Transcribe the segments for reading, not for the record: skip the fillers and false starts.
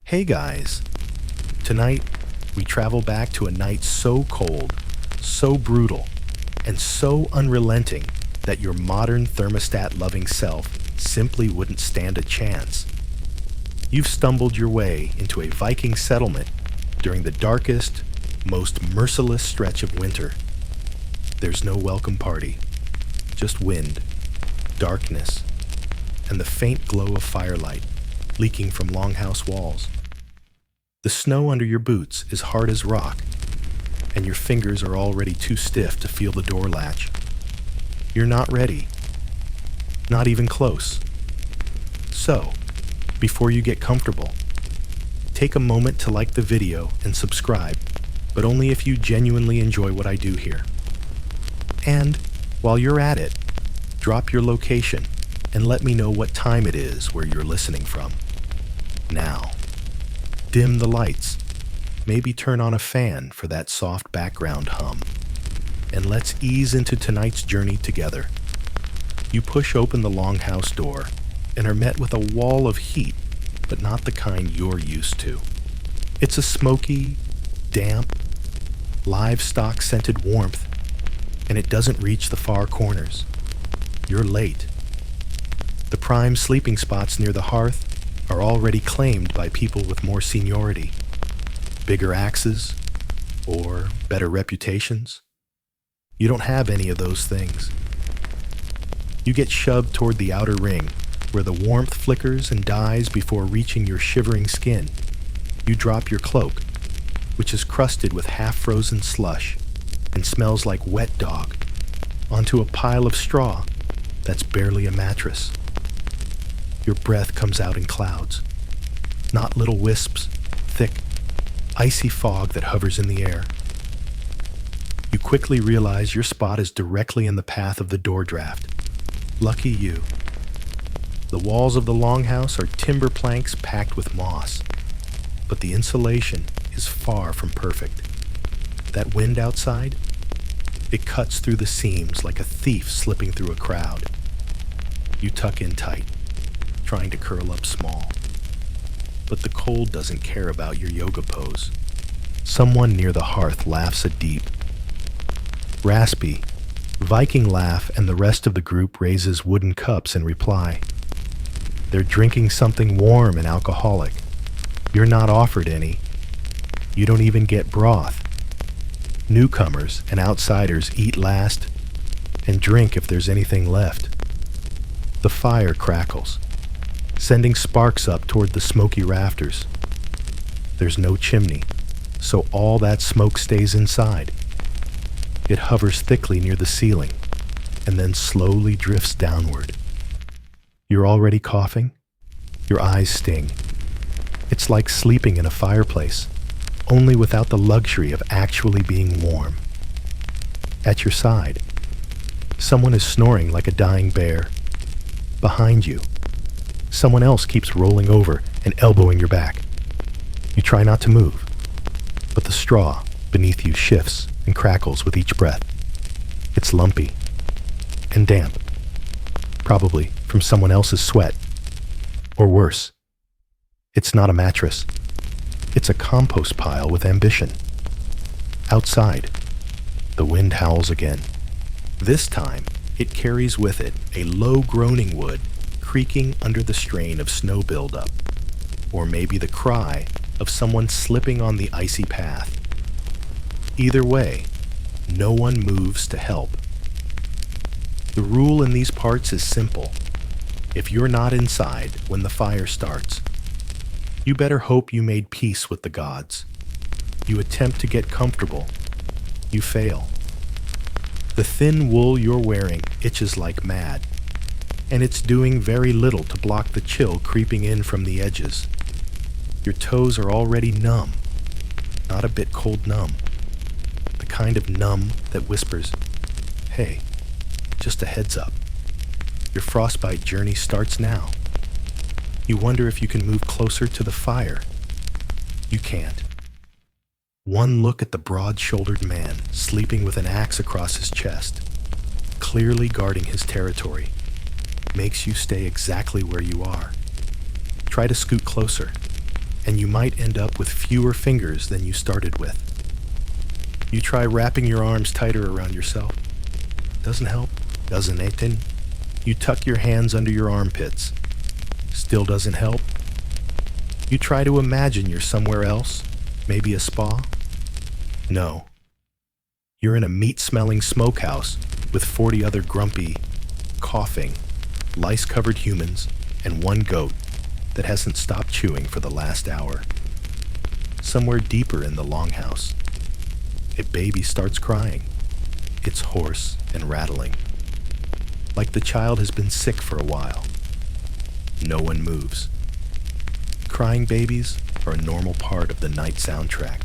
Hey guys, tonight we travel back to a night so cold, so brutal, and so unrelenting that your modern thermostat-loving self simply wouldn't stand a chance. You've stumbled your way into a Viking settlement during the darkest, most merciless stretch of winter. There's no welcome party, just wind, darkness, and the faint glow of firelight leaking from longhouse walls. The snow under your boots is hard as rock, and your fingers are already too stiff to feel the door latch. You're not ready, not even close. So, before you get comfortable, take a moment to like the video and subscribe, but only if you genuinely enjoy what I do here. And, while you're at it, drop your location and let me know what time it is where you're listening from. Now, dim the lights, maybe turn on a fan for that soft background hum, and let's ease into tonight's journey together. You push open the longhouse door and are met with a wall of heat, but not the kind you're used to. It's a smoky, damp, livestock-scented warmth, and it doesn't reach the far corners. You're late. The prime sleeping spots near the hearth are already claimed by people with more seniority, bigger axes, or better reputations. You don't have any of those things. You get shoved toward the outer ring, where the warmth flickers and dies before reaching your shivering skin. You drop your cloak, which is crusted with half-frozen slush and smells like wet dog, onto a pile of straw that's barely a mattress. Your breath comes out in clouds, not little wisps, thick, icy fog that hovers in the air. You quickly realize your spot is directly in the path of the door draft. Lucky you. The walls of the longhouse are timber planks packed with moss, but the insulation is far from perfect. That wind outside, it cuts through the seams like a thief slipping through a crowd. You tuck in tight, trying to curl up small. But the cold doesn't care about your yoga pose. Someone near the hearth laughs a deep, raspy, Viking laugh, and the rest of the group raises wooden cups in reply. They're drinking something warm and alcoholic. You're not offered any. You don't even get broth. Newcomers and outsiders eat last and drink if there's anything left. The fire crackles, sending sparks up toward the smoky rafters. There's no chimney, so all that smoke stays inside. It hovers thickly near the ceiling and then slowly drifts downward. You're already coughing? Your eyes sting. It's like sleeping in a fireplace, only without the luxury of actually being warm. At your side, someone is snoring like a dying bear. Behind you, someone else keeps rolling over and elbowing your back. You try not to move, but the straw beneath you shifts and crackles with each breath. It's lumpy and damp, probably from someone else's sweat. Or worse, it's not a mattress. It's a compost pile with ambition. Outside, the wind howls again. This time, it carries with it a low groaning wood creaking under the strain of snow buildup, or maybe the cry of someone slipping on the icy path. Either way, no one moves to help. The rule in these parts is simple. If you're not inside when the fire starts, you better hope you made peace with the gods. You attempt to get comfortable. You fail. The thin wool you're wearing itches like mad, and it's doing very little to block the chill creeping in from the edges. Your toes are already numb, not a bit cold numb. The kind of numb that whispers, "Hey, just a heads up. Your frostbite journey starts now." You wonder if you can move closer to the fire. You can't. One look at the broad-shouldered man sleeping with an axe across his chest, clearly guarding his territory, makes you stay exactly where you are. Try to scoot closer, and you might end up with fewer fingers than you started with. You try wrapping your arms tighter around yourself. Doesn't help. Doesn't it? You tuck your hands under your armpits. Still doesn't help. You try to imagine you're somewhere else, maybe a spa. No. You're in a meat-smelling smokehouse with 40 other grumpy, coughing, lice-covered humans and one goat that hasn't stopped chewing for the last hour. Somewhere deeper in the longhouse, a baby starts crying. It's hoarse and rattling, like the child has been sick for a while. No one moves. Crying babies are a normal part of the night soundtrack,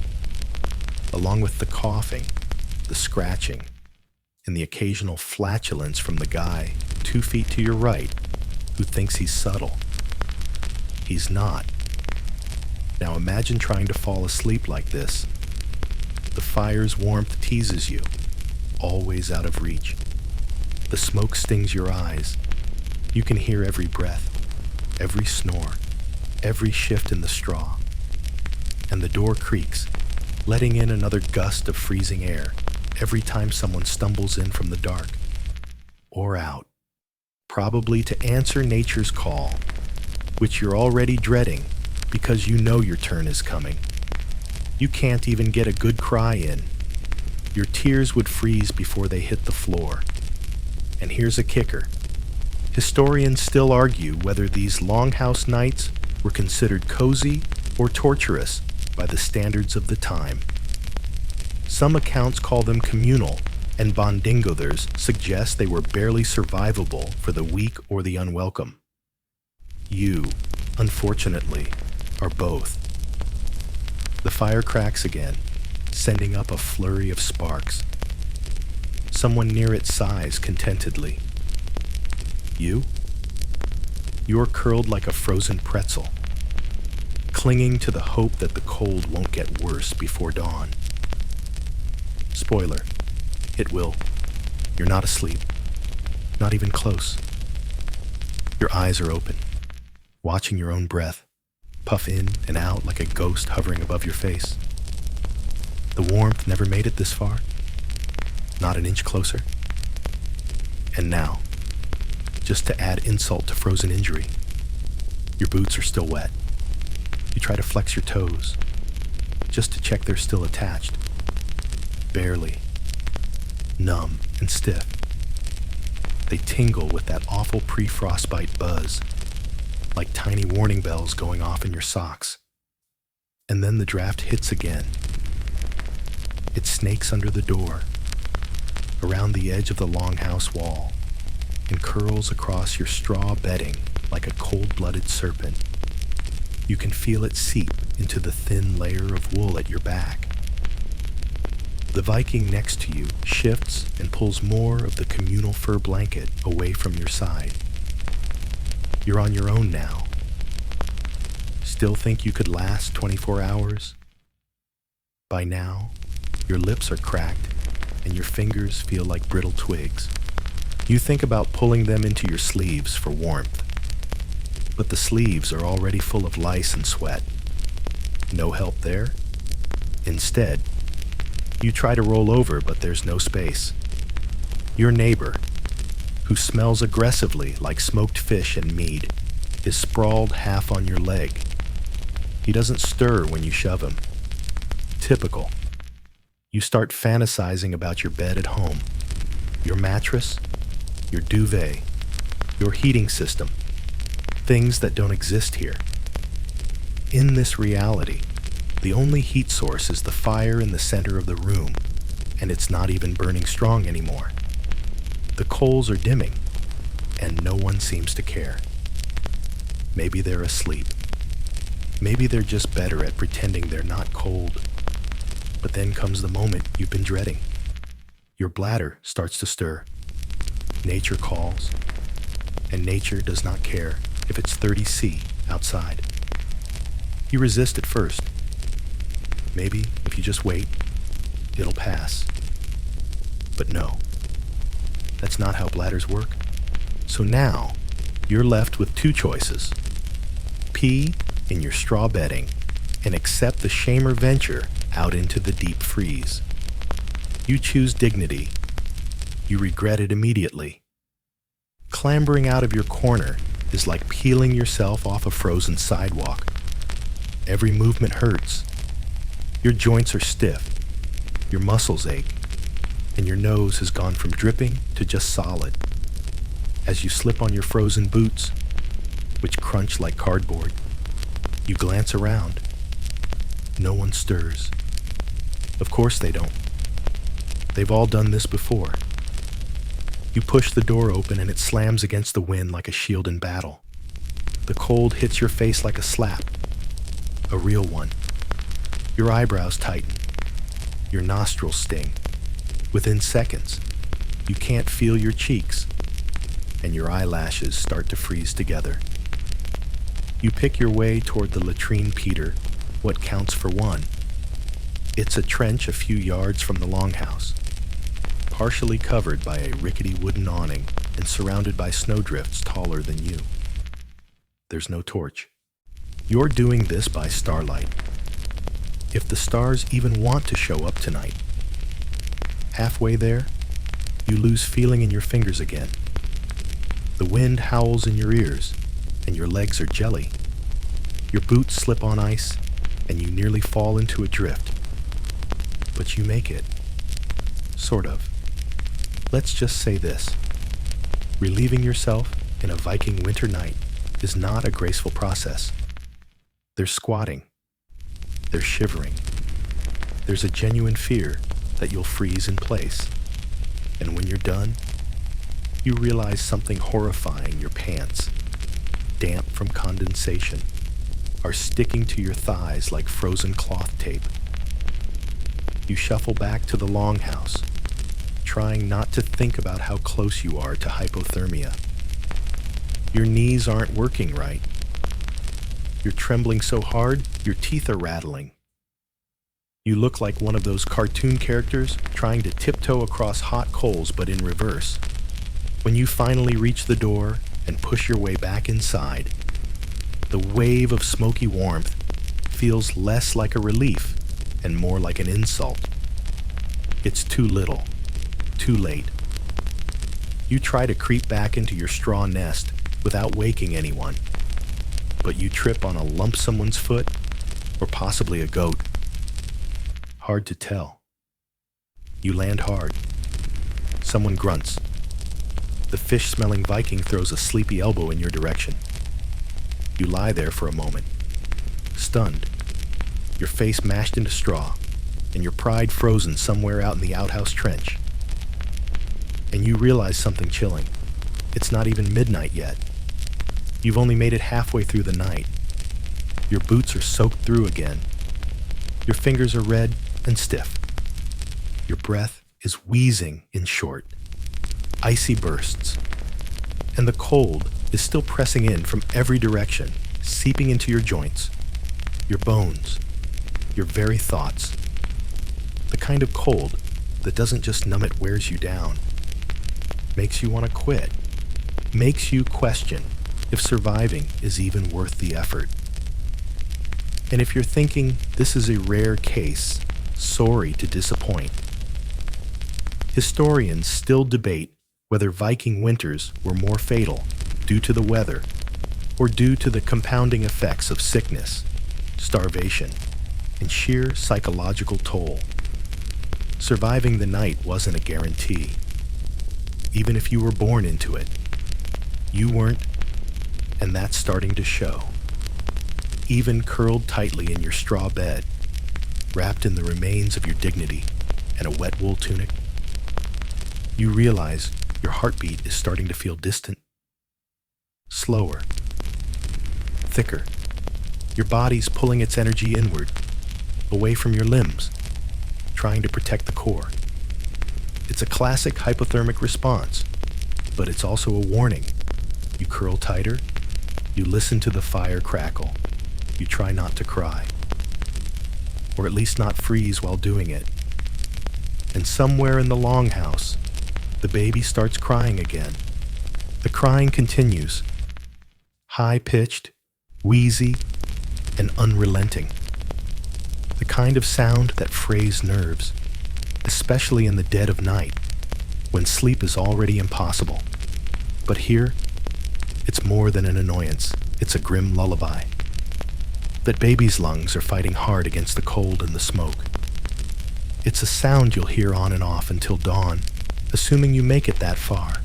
along with the coughing, the scratching, and the occasional flatulence from the guy 2 feet to your right who thinks he's subtle. He's not. Now imagine trying to fall asleep like this. The fire's warmth teases you, always out of reach. The smoke stings your eyes. You can hear every breath, every snore, every shift in the straw. And the door creaks, letting in another gust of freezing air every time someone stumbles in from the dark. Or out, probably to answer nature's call, which you're already dreading because you know your turn is coming. You can't even get a good cry in. Your tears would freeze before they hit the floor. And here's a kicker. Historians still argue whether these longhouse nights were considered cozy or torturous by the standards of the time. Some accounts call them communal, and Bondingothers suggest they were barely survivable for the weak or the unwelcome. You, unfortunately, are both. The fire cracks again, sending up a flurry of sparks. Someone near it sighs contentedly. You? You're curled like a frozen pretzel, clinging to the hope that the cold won't get worse before dawn. Spoiler, it will. You're not asleep, not even close. Your eyes are open, watching your own breath puff in and out like a ghost hovering above your face. The warmth never made it this far, not an inch closer. And now, just to add insult to frozen injury, your boots are still wet. You try to flex your toes, just to check they're still attached. Barely. Numb and stiff. They tingle with that awful pre-frostbite buzz, like tiny warning bells going off in your socks. And then the draft hits again. It snakes under the door, around the edge of the longhouse wall, and curls across your straw bedding like a cold-blooded serpent. You can feel it seep into the thin layer of wool at your back. The Viking next to you shifts and pulls more of the communal fur blanket away from your side. You're on your own now. Still think you could last 24 hours? By now, your lips are cracked and your fingers feel like brittle twigs. You think about pulling them into your sleeves for warmth, but the sleeves are already full of lice and sweat. No help there? Instead, you try to roll over, but there's no space. Your neighbor, who smells aggressively like smoked fish and mead, is sprawled half on your leg. He doesn't stir when you shove him. Typical. You start fantasizing about your bed at home, your mattress, your duvet, your heating system, things that don't exist here. In this reality, the only heat source is the fire in the center of the room, and it's not even burning strong anymore. The coals are dimming, and no one seems to care. Maybe they're asleep. Maybe they're just better at pretending they're not cold. But then comes the moment you've been dreading. Your bladder starts to stir. Nature calls, and nature does not care if it's 30 C outside. You resist at first. Maybe if you just wait, it'll pass. But no, that's not how bladders work. So now, you're left with two choices. Pee in your straw bedding and accept the shame or venture out into the deep freeze. You choose dignity. You regret it immediately. Clambering out of your corner is like peeling yourself off a frozen sidewalk. Every movement hurts. Your joints are stiff. Your muscles ache. And your nose has gone from dripping to just solid. As you slip on your frozen boots, which crunch like cardboard, you glance around. No one stirs. Of course they don't. They've all done this before. You push the door open and it slams against the wind like a shield in battle. The cold hits your face like a slap. A real one. Your eyebrows tighten. Your nostrils sting. Within seconds, you can't feel your cheeks, and your eyelashes start to freeze together. You pick your way toward the latrine Peter, what counts for one. It's a trench a few yards from the longhouse, partially covered by a rickety wooden awning and surrounded by snowdrifts taller than you. There's no torch. You're doing this by starlight. If the stars even want to show up tonight. Halfway there, you lose feeling in your fingers again. The wind howls in your ears, and your legs are jelly. Your boots slip on ice, and you nearly fall into a drift. But you make it. Sort of. Let's just say this. Relieving yourself in a Viking winter night is not a graceful process. There's squatting. There's shivering. There's a genuine fear that you'll freeze in place. And when you're done, you realize something horrifying. Your pants, damp from condensation, are sticking to your thighs like frozen cloth tape. You shuffle back to the longhouse, trying not to think about how close you are to hypothermia. Your knees aren't working right. You're trembling so hard, your teeth are rattling. You look like one of those cartoon characters trying to tiptoe across hot coals but in reverse. When you finally reach the door and push your way back inside, the wave of smoky warmth feels less like a relief and more like an insult. It's too little, too late. You try to creep back into your straw nest without waking anyone, but you trip on a lump someone's foot or possibly a goat. Hard to tell. You land hard. Someone grunts. The fish-smelling Viking throws a sleepy elbow in your direction. You lie there for a moment, stunned, your face mashed into straw, and your pride frozen somewhere out in the outhouse trench. And you realize something chilling. It's not even midnight yet. You've only made it halfway through the night. Your boots are soaked through again. Your fingers are red and stiff. Your breath is wheezing in short. Icy bursts. And the cold is still pressing in from every direction, seeping into your joints, your bones, your very thoughts. The kind of cold that doesn't just numb, it wears you down. Makes you want to quit. Makes you question if surviving is even worth the effort. And if you're thinking this is a rare case, sorry to disappoint. Historians still debate whether Viking winters were more fatal due to the weather or due to the compounding effects of sickness, starvation, and sheer psychological toll. Surviving the night wasn't a guarantee. Even if you were born into it, you weren't, and that's starting to show. Even curled tightly in your straw bed, wrapped in the remains of your dignity and a wet wool tunic, you realize your heartbeat is starting to feel distant, slower, thicker. Your body's pulling its energy inward, away from your limbs, trying to protect the core. It's a classic hypothermic response, but it's also a warning. You curl tighter, you listen to the fire crackle, you try not to cry, or at least not freeze while doing it. And somewhere in the longhouse, the baby starts crying again. The crying continues, high-pitched, wheezy, and unrelenting. kind of sound that frays nerves, especially in the dead of night, when sleep is already impossible. But here, it's more than an annoyance, it's a grim lullaby. That baby's lungs are fighting hard against the cold and the smoke. It's a sound you'll hear on and off until dawn, assuming you make it that far.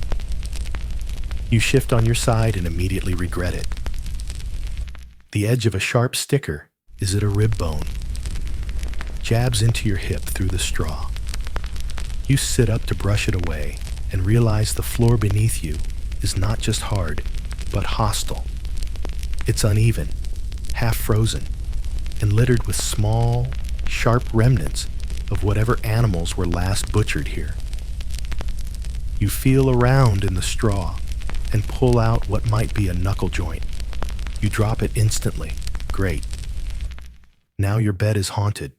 You shift on your side and immediately regret it. The edge of a sharp sticker is at a rib bone. Jabs into your hip through the straw. You sit up to brush it away and realize the floor beneath you is not just hard, but hostile. It's uneven, half frozen, and littered with small, sharp remnants of whatever animals were last butchered here. You feel around in the straw and pull out what might be a knuckle joint. You drop it instantly. Great. Now your bed is haunted.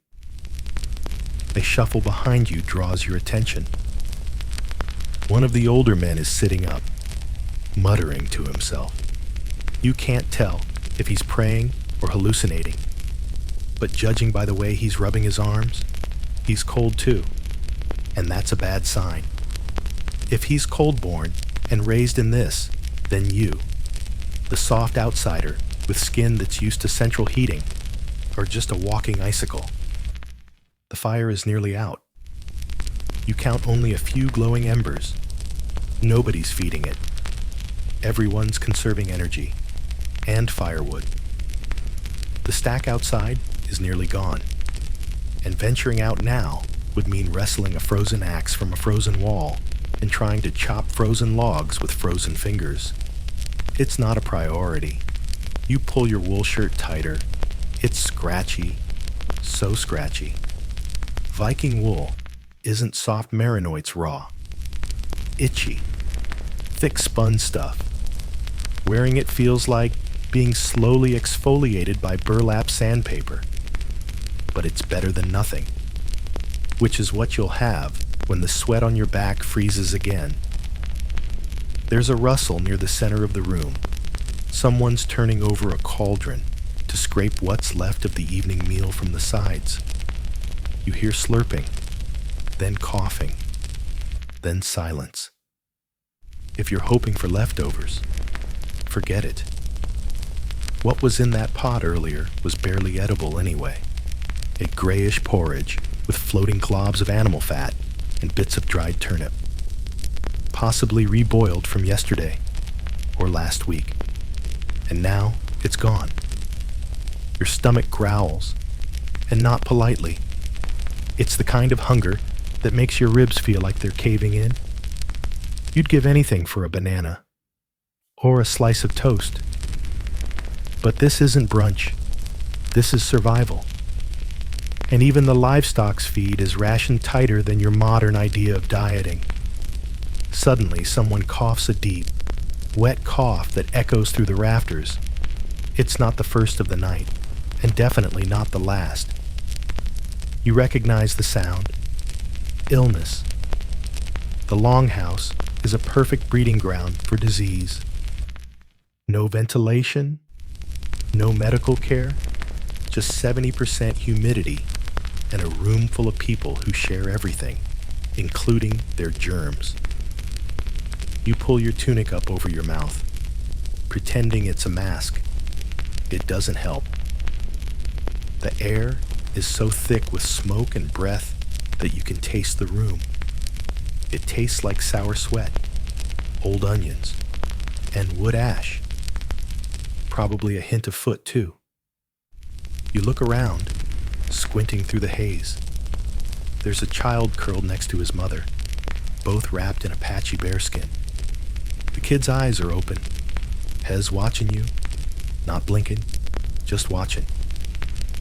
A shuffle behind you draws your attention. One of the older men is sitting up, muttering to himself. You can't tell if he's praying or hallucinating, but judging by the way he's rubbing his arms, he's cold too, and that's a bad sign. If he's cold-born and raised in this, then you, the soft outsider with skin that's used to central heating, are just a walking icicle. The fire is nearly out. You count only a few glowing embers. Nobody's feeding it. Everyone's conserving energy and firewood. The stack outside is nearly gone, and venturing out now would mean wresting a frozen axe from a frozen wall and trying to chop frozen logs with frozen fingers. It's not a priority. You pull your wool shirt tighter. It's scratchy, so scratchy. Viking wool isn't soft merinoids raw. Itchy, thick spun stuff. Wearing it feels like being slowly exfoliated by burlap sandpaper. But it's better than nothing, which is what you'll have when the sweat on your back freezes again. There's a rustle near the center of the room. Someone's turning over a cauldron to scrape what's left of the evening meal from the sides. You hear slurping, then coughing, then silence. If you're hoping for leftovers, forget it. What was in that pot earlier was barely edible anyway. A grayish porridge with floating globs of animal fat and bits of dried turnip. Possibly reboiled from yesterday or last week. And now it's gone. Your stomach growls, and not politely. It's the kind of hunger that makes your ribs feel like they're caving in. You'd give anything for a banana or a slice of toast. But this isn't brunch. This is survival. And even the livestock's feed is rationed tighter than your modern idea of dieting. Suddenly, someone coughs a deep, wet cough that echoes through the rafters. It's not the first of the night, and definitely not the last. You recognize the sound. Illness. The longhouse is a perfect breeding ground for disease. No ventilation, no medical care, just 70% humidity and a room full of people who share everything, including their germs. You pull your tunic up over your mouth, pretending it's a mask. It doesn't help. The air is so thick with smoke and breath that you can taste the room. It tastes like sour sweat, old onions, and wood ash. Probably a hint of foot, too. You look around, squinting through the haze. There's a child curled next to his mother, both wrapped in a patchy bearskin. The kid's eyes are open, Hez watching you, not blinking, just watching.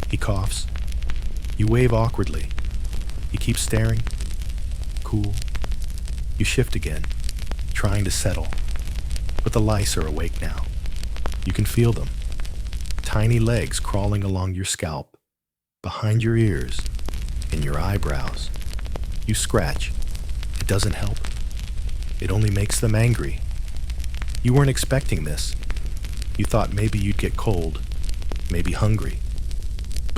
He coughs. You wave awkwardly. He keeps staring. Cool. You shift again, trying to settle. But the lice are awake now. You can feel them. Tiny legs crawling along your scalp, behind your ears, in your eyebrows. You scratch. It doesn't help. It only makes them angry. You weren't expecting this. You thought maybe you'd get cold, maybe hungry.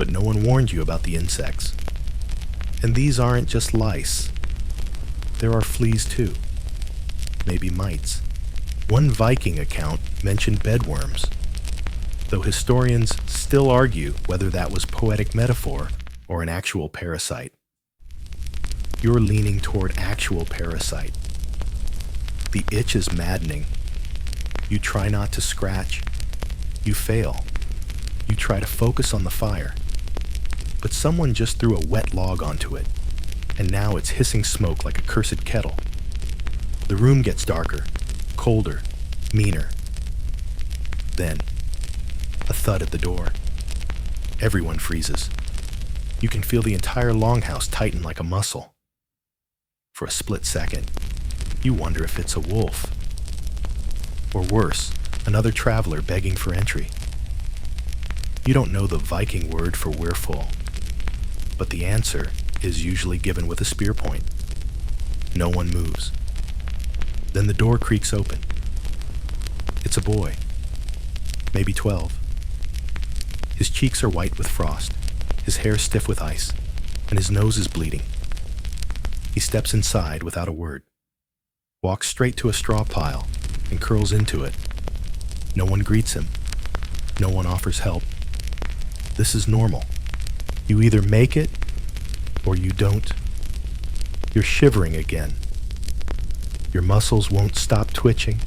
But no one warned you about the insects. And these aren't just lice. There are fleas too. Maybe mites. One Viking account mentioned bedworms, though historians still argue whether that was poetic metaphor or an actual parasite. You're leaning toward actual parasite. The itch is maddening. You try not to scratch. You fail. You try to focus on the fire. But someone just threw a wet log onto it, and now it's hissing smoke like a cursed kettle. The room gets darker, colder, meaner. Then, a thud at the door. Everyone freezes. You can feel the entire longhouse tighten like a muscle. For a split second, you wonder if it's a wolf. Or worse, another traveler begging for entry. You don't know the Viking word for we're full, but the answer is usually given with a spear point. No one moves. Then the door creaks open. It's a boy, maybe 12. His cheeks are white with frost, his hair stiff with ice, and his nose is bleeding. He steps inside without a word, walks straight to a straw pile, and curls into it. No one greets him. No one offers help. This is normal. You either make it, or you don't. You're shivering again. Your muscles won't stop twitching.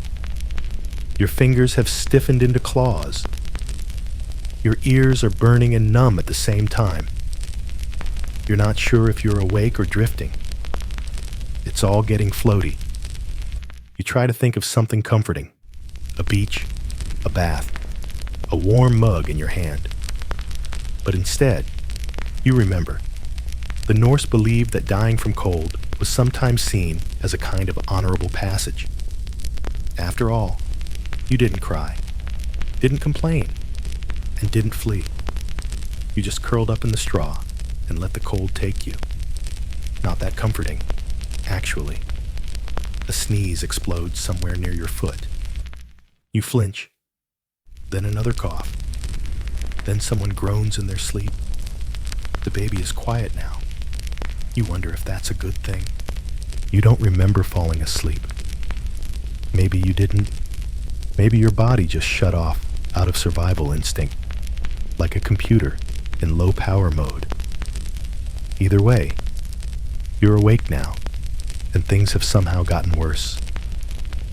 Your fingers have stiffened into claws. Your ears are burning and numb at the same time. You're not sure if you're awake or drifting. It's all getting floaty. You try to think of something comforting. A beach, a bath, a warm mug in your hand. But instead, you remember. The Norse believed that dying from cold was sometimes seen as a kind of honorable passage. After all, you didn't cry, didn't complain, and didn't flee. You just curled up in the straw and let the cold take you. Not that comforting, actually. A sneeze explodes somewhere near your foot. You flinch, then another cough. Then someone groans in their sleep. The baby is quiet now. You wonder if that's a good thing. You don't remember falling asleep. Maybe you didn't. Maybe your body just shut off out of survival instinct, like a computer in low power mode. Either way, you're awake now, and things have somehow gotten worse.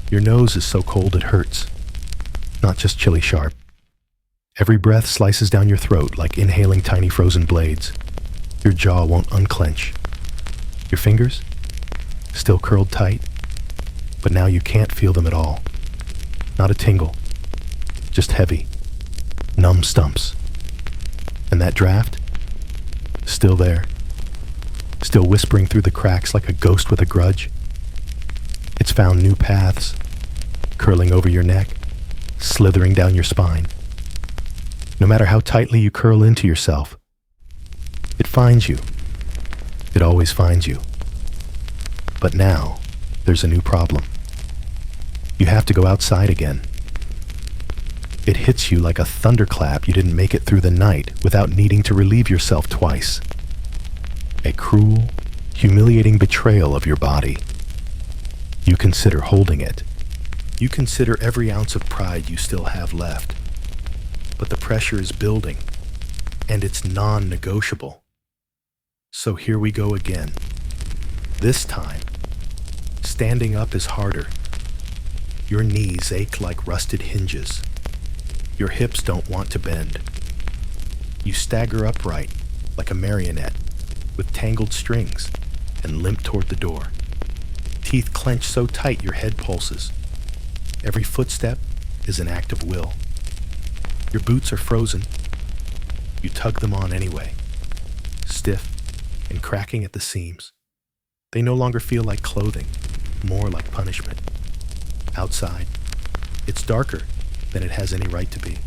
Your nose is so cold it hurts, not just chilly sharp. Every breath slices down your throat like inhaling tiny frozen blades. Your jaw won't unclench. Your fingers? Still curled tight, but now you can't feel them at all. Not a tingle, just heavy, numb stumps. And that draft? Still there, still whispering through the cracks like a ghost with a grudge. It's found new paths, curling over your neck, slithering down your spine. No matter how tightly you curl into yourself, it finds you. It always finds you. But now, there's a new problem. You have to go outside again. It hits you like a thunderclap you didn't make it through the night without needing to relieve yourself twice. A cruel, humiliating betrayal of your body. You consider holding it. You consider every ounce of pride you still have left. But the pressure is building, and it's non-negotiable. So here we go again. This time, standing up is harder. Your knees ache like rusted hinges. Your hips don't want to bend. You stagger upright like a marionette with tangled strings and limp toward the door. Teeth clench so tight your head pulses. Every footstep is an act of will. Your boots are frozen. You tug them on anyway, stiff and cracking at the seams. They no longer feel like clothing, more like punishment. Outside, it's darker than it has any right to be.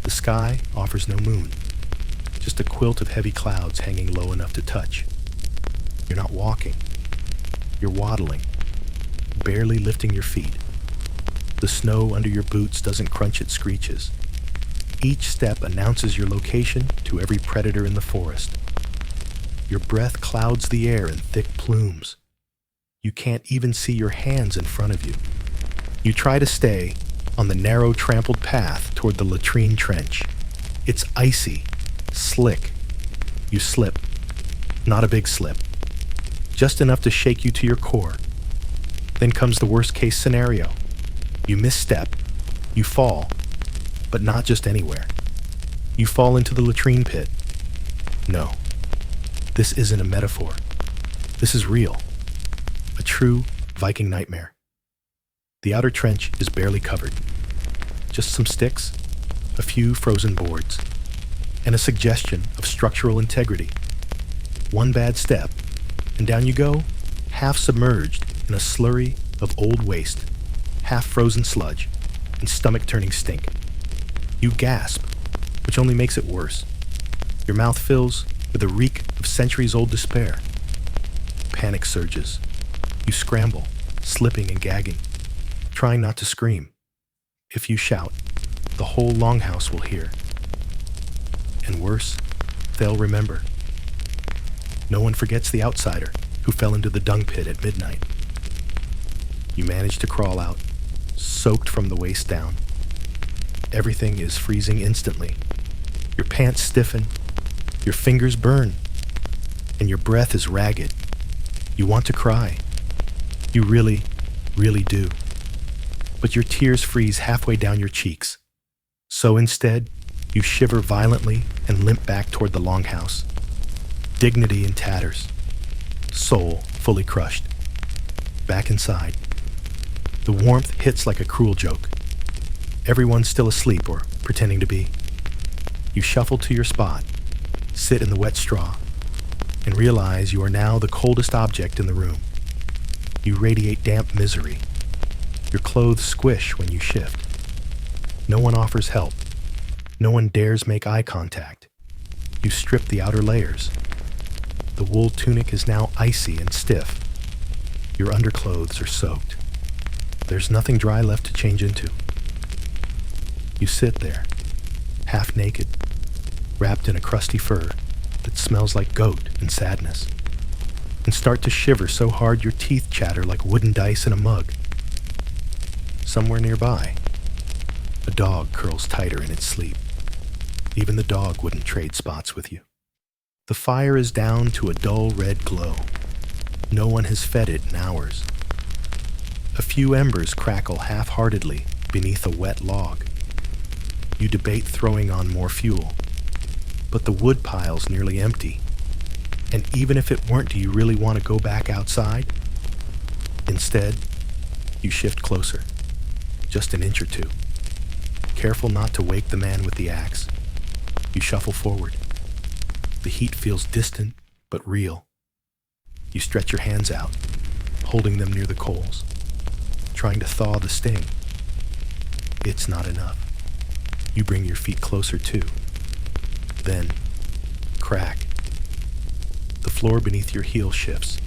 The sky offers no moon, just a quilt of heavy clouds hanging low enough to touch. You're not walking. You're waddling, barely lifting your feet. The snow under your boots doesn't crunch, it screeches. Each step announces your location to every predator in the forest. Your breath clouds the air in thick plumes. You can't even see your hands in front of you. You try to stay on the narrow, trampled path toward the latrine trench. It's icy, slick. You slip. Not a big slip. Just enough to shake you to your core. Then comes the worst-case scenario. You misstep. You fall. But not just anywhere. You fall into the latrine pit. No. This isn't a metaphor. This is real. A true Viking nightmare. The outer trench is barely covered. Just some sticks, a few frozen boards, and a suggestion of structural integrity. One bad step, and down you go, half submerged in a slurry of old waste, half frozen sludge, and stomach-turning stink. You gasp, which only makes it worse. Your mouth fills with a reek of centuries-old despair. Panic surges. You scramble, slipping and gagging, trying not to scream. If you shout, the whole longhouse will hear. And worse, they'll remember. No one forgets the outsider who fell into the dung pit at midnight. You manage to crawl out, soaked from the waist down. Everything is freezing instantly. Your pants stiffen, your fingers burn, and your breath is ragged. You want to cry. You really, really do. But your tears freeze halfway down your cheeks. So instead, you shiver violently and limp back toward the longhouse. Dignity in tatters. Soul fully crushed. Back inside. The warmth hits like a cruel joke. Everyone's still asleep or pretending to be. You shuffle to your spot, sit in the wet straw, and realize you are now the coldest object in the room. You radiate damp misery. Your clothes squish when you shift. No one offers help. No one dares make eye contact. You strip the outer layers. The wool tunic is now icy and stiff. Your underclothes are soaked. There's nothing dry left to change into. You sit there, half naked, wrapped in a crusty fur that smells like goat and sadness, and start to shiver so hard your teeth chatter like wooden dice in a mug. Somewhere nearby, a dog curls tighter in its sleep. Even the dog wouldn't trade spots with you. The fire is down to a dull red glow. No one has fed it in hours. A few embers crackle half-heartedly beneath a wet log. You debate throwing on more fuel, but the wood pile's nearly empty. And even if it weren't, do you really want to go back outside? Instead, you shift closer, just an inch or two. Careful not to wake the man with the axe. You shuffle forward. The heat feels distant, but real. You stretch your hands out, holding them near the coals, trying to thaw the sting. It's not enough. You bring your feet closer too. Then, crack. The floor beneath your heel shifts,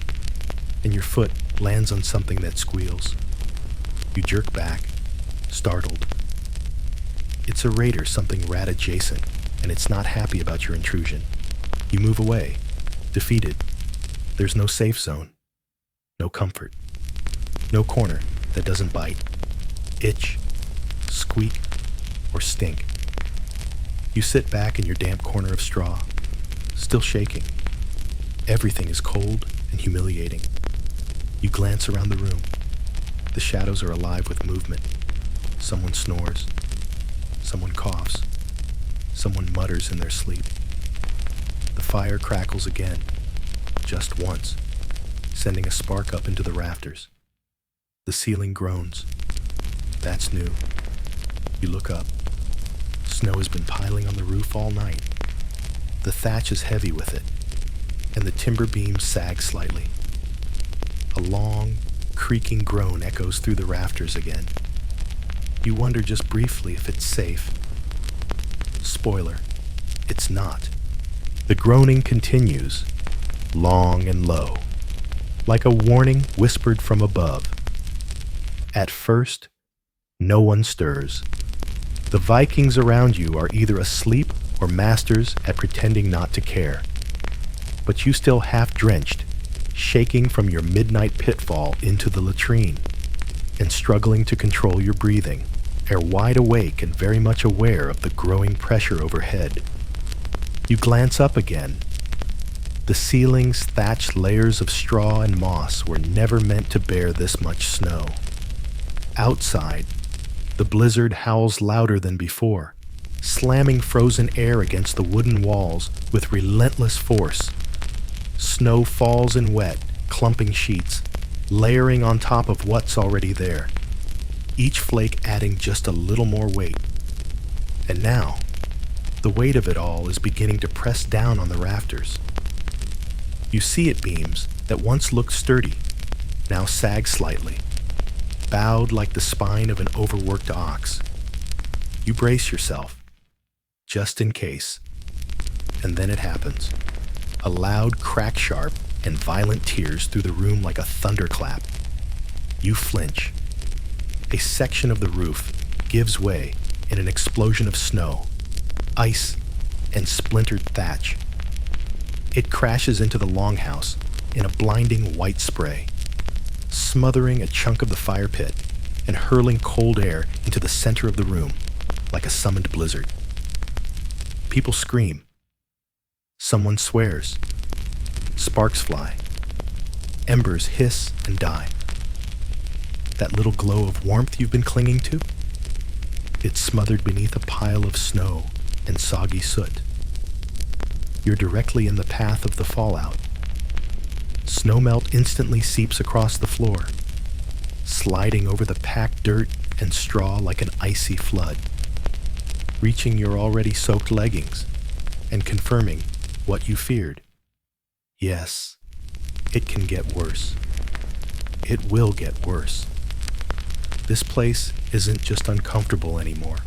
and your foot lands on something that squeals. You jerk back, startled. It's a raider, something rat adjacent, and it's not happy about your intrusion. You move away, defeated. There's no safe zone, no comfort, no corner that doesn't bite, itch, squeak, or stink. You sit back in your damp corner of straw, still shaking. Everything is cold and humiliating. You glance around the room. The shadows are alive with movement. Someone snores. Someone coughs. Someone mutters in their sleep. The fire crackles again, just once, sending a spark up into the rafters. The ceiling groans. That's new. You look up. Snow has been piling on the roof all night. The thatch is heavy with it, and the timber beams sag slightly. A long, creaking groan echoes through the rafters again. You wonder just briefly if it's safe. Spoiler, it's not. The groaning continues, long and low, like a warning whispered from above. At first, no one stirs. The Vikings around you are either asleep or masters at pretending not to care. But you still half drenched, shaking from your midnight pitfall into the latrine, and struggling to control your breathing, are wide awake and very much aware of the growing pressure overhead. You glance up again. The ceiling's thatched layers of straw and moss were never meant to bear this much snow. Outside, the blizzard howls louder than before, slamming frozen air against the wooden walls with relentless force. Snow falls in wet, clumping sheets, layering on top of what's already there, each flake adding just a little more weight. And now, the weight of it all is beginning to press down on the rafters. You see it beams that once looked sturdy, now sag slightly, bowed like the spine of an overworked ox. You brace yourself, just in case. And then it happens. A loud crack sharp and violent tears through the room like a thunderclap. You flinch. A section of the roof gives way in an explosion of snow, ice, and splintered thatch. It crashes into the longhouse in a blinding white spray, smothering a chunk of the fire pit and hurling cold air into the center of the room like a summoned blizzard. People scream. Someone swears. Sparks fly. Embers hiss and die. That little glow of warmth you've been clinging to? It's smothered beneath a pile of snow and soggy soot. You're directly in the path of the fallout. Snowmelt instantly seeps across the floor, sliding over the packed dirt and straw like an icy flood, reaching your already soaked leggings and confirming what you feared. Yes, it can get worse. It will get worse. This place isn't just uncomfortable anymore.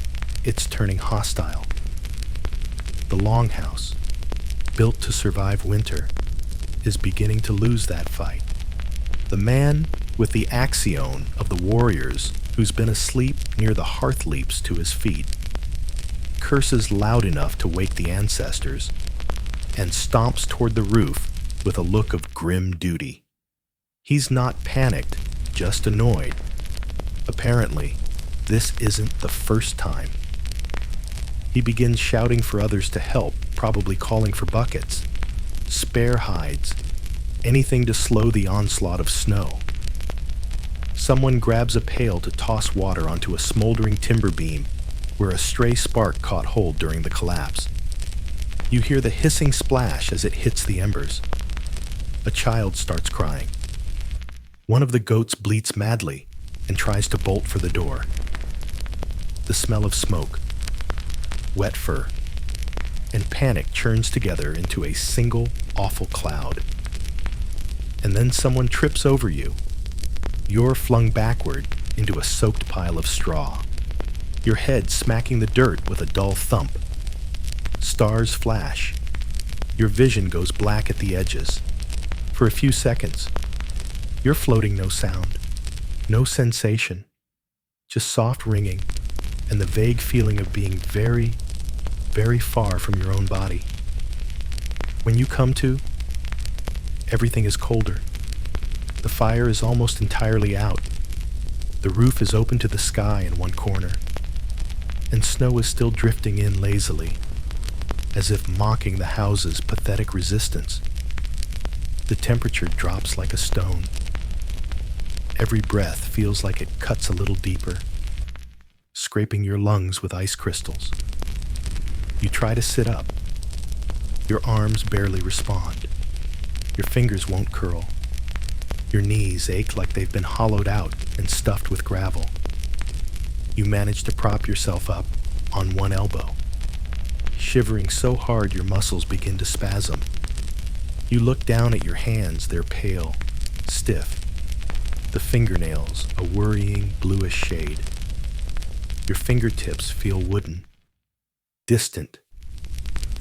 It's turning hostile. The longhouse, built to survive winter, is beginning to lose that fight. The man with the axion of the warriors who's been asleep near the hearth leaps to his feet, curses loud enough to wake the ancestors, and stomps toward the roof with a look of grim duty. He's not panicked, just annoyed. Apparently, this isn't the first time. He begins shouting for others to help, probably calling for buckets, spare hides, anything to slow the onslaught of snow. Someone grabs a pail to toss water onto a smoldering timber beam where a stray spark caught hold during the collapse. You hear the hissing splash as it hits the embers. A child starts crying. One of the goats bleats madly and tries to bolt for the door. The smell of smoke, wet fur, and panic churns together into a single awful cloud. And then someone trips over you. You're flung backward into a soaked pile of straw, your head smacking the dirt with a dull thump. Stars flash. Your vision goes black at the edges. For a few seconds, you're floating no sound, no sensation, just soft ringing and the vague feeling of being very, very far from your own body. When you come to, everything is colder. The fire is almost entirely out. The roof is open to the sky in one corner, and snow is still drifting in lazily, as if mocking the house's pathetic resistance. The temperature drops like a stone. Every breath feels like it cuts a little deeper, scraping your lungs with ice crystals. You try to sit up. Your arms barely respond. Your fingers won't curl. Your knees ache like they've been hollowed out and stuffed with gravel. You manage to prop yourself up on one elbow, shivering so hard your muscles begin to spasm. You look down at your hands, they're pale, stiff, the fingernails a worrying bluish shade. Your fingertips feel wooden, distant.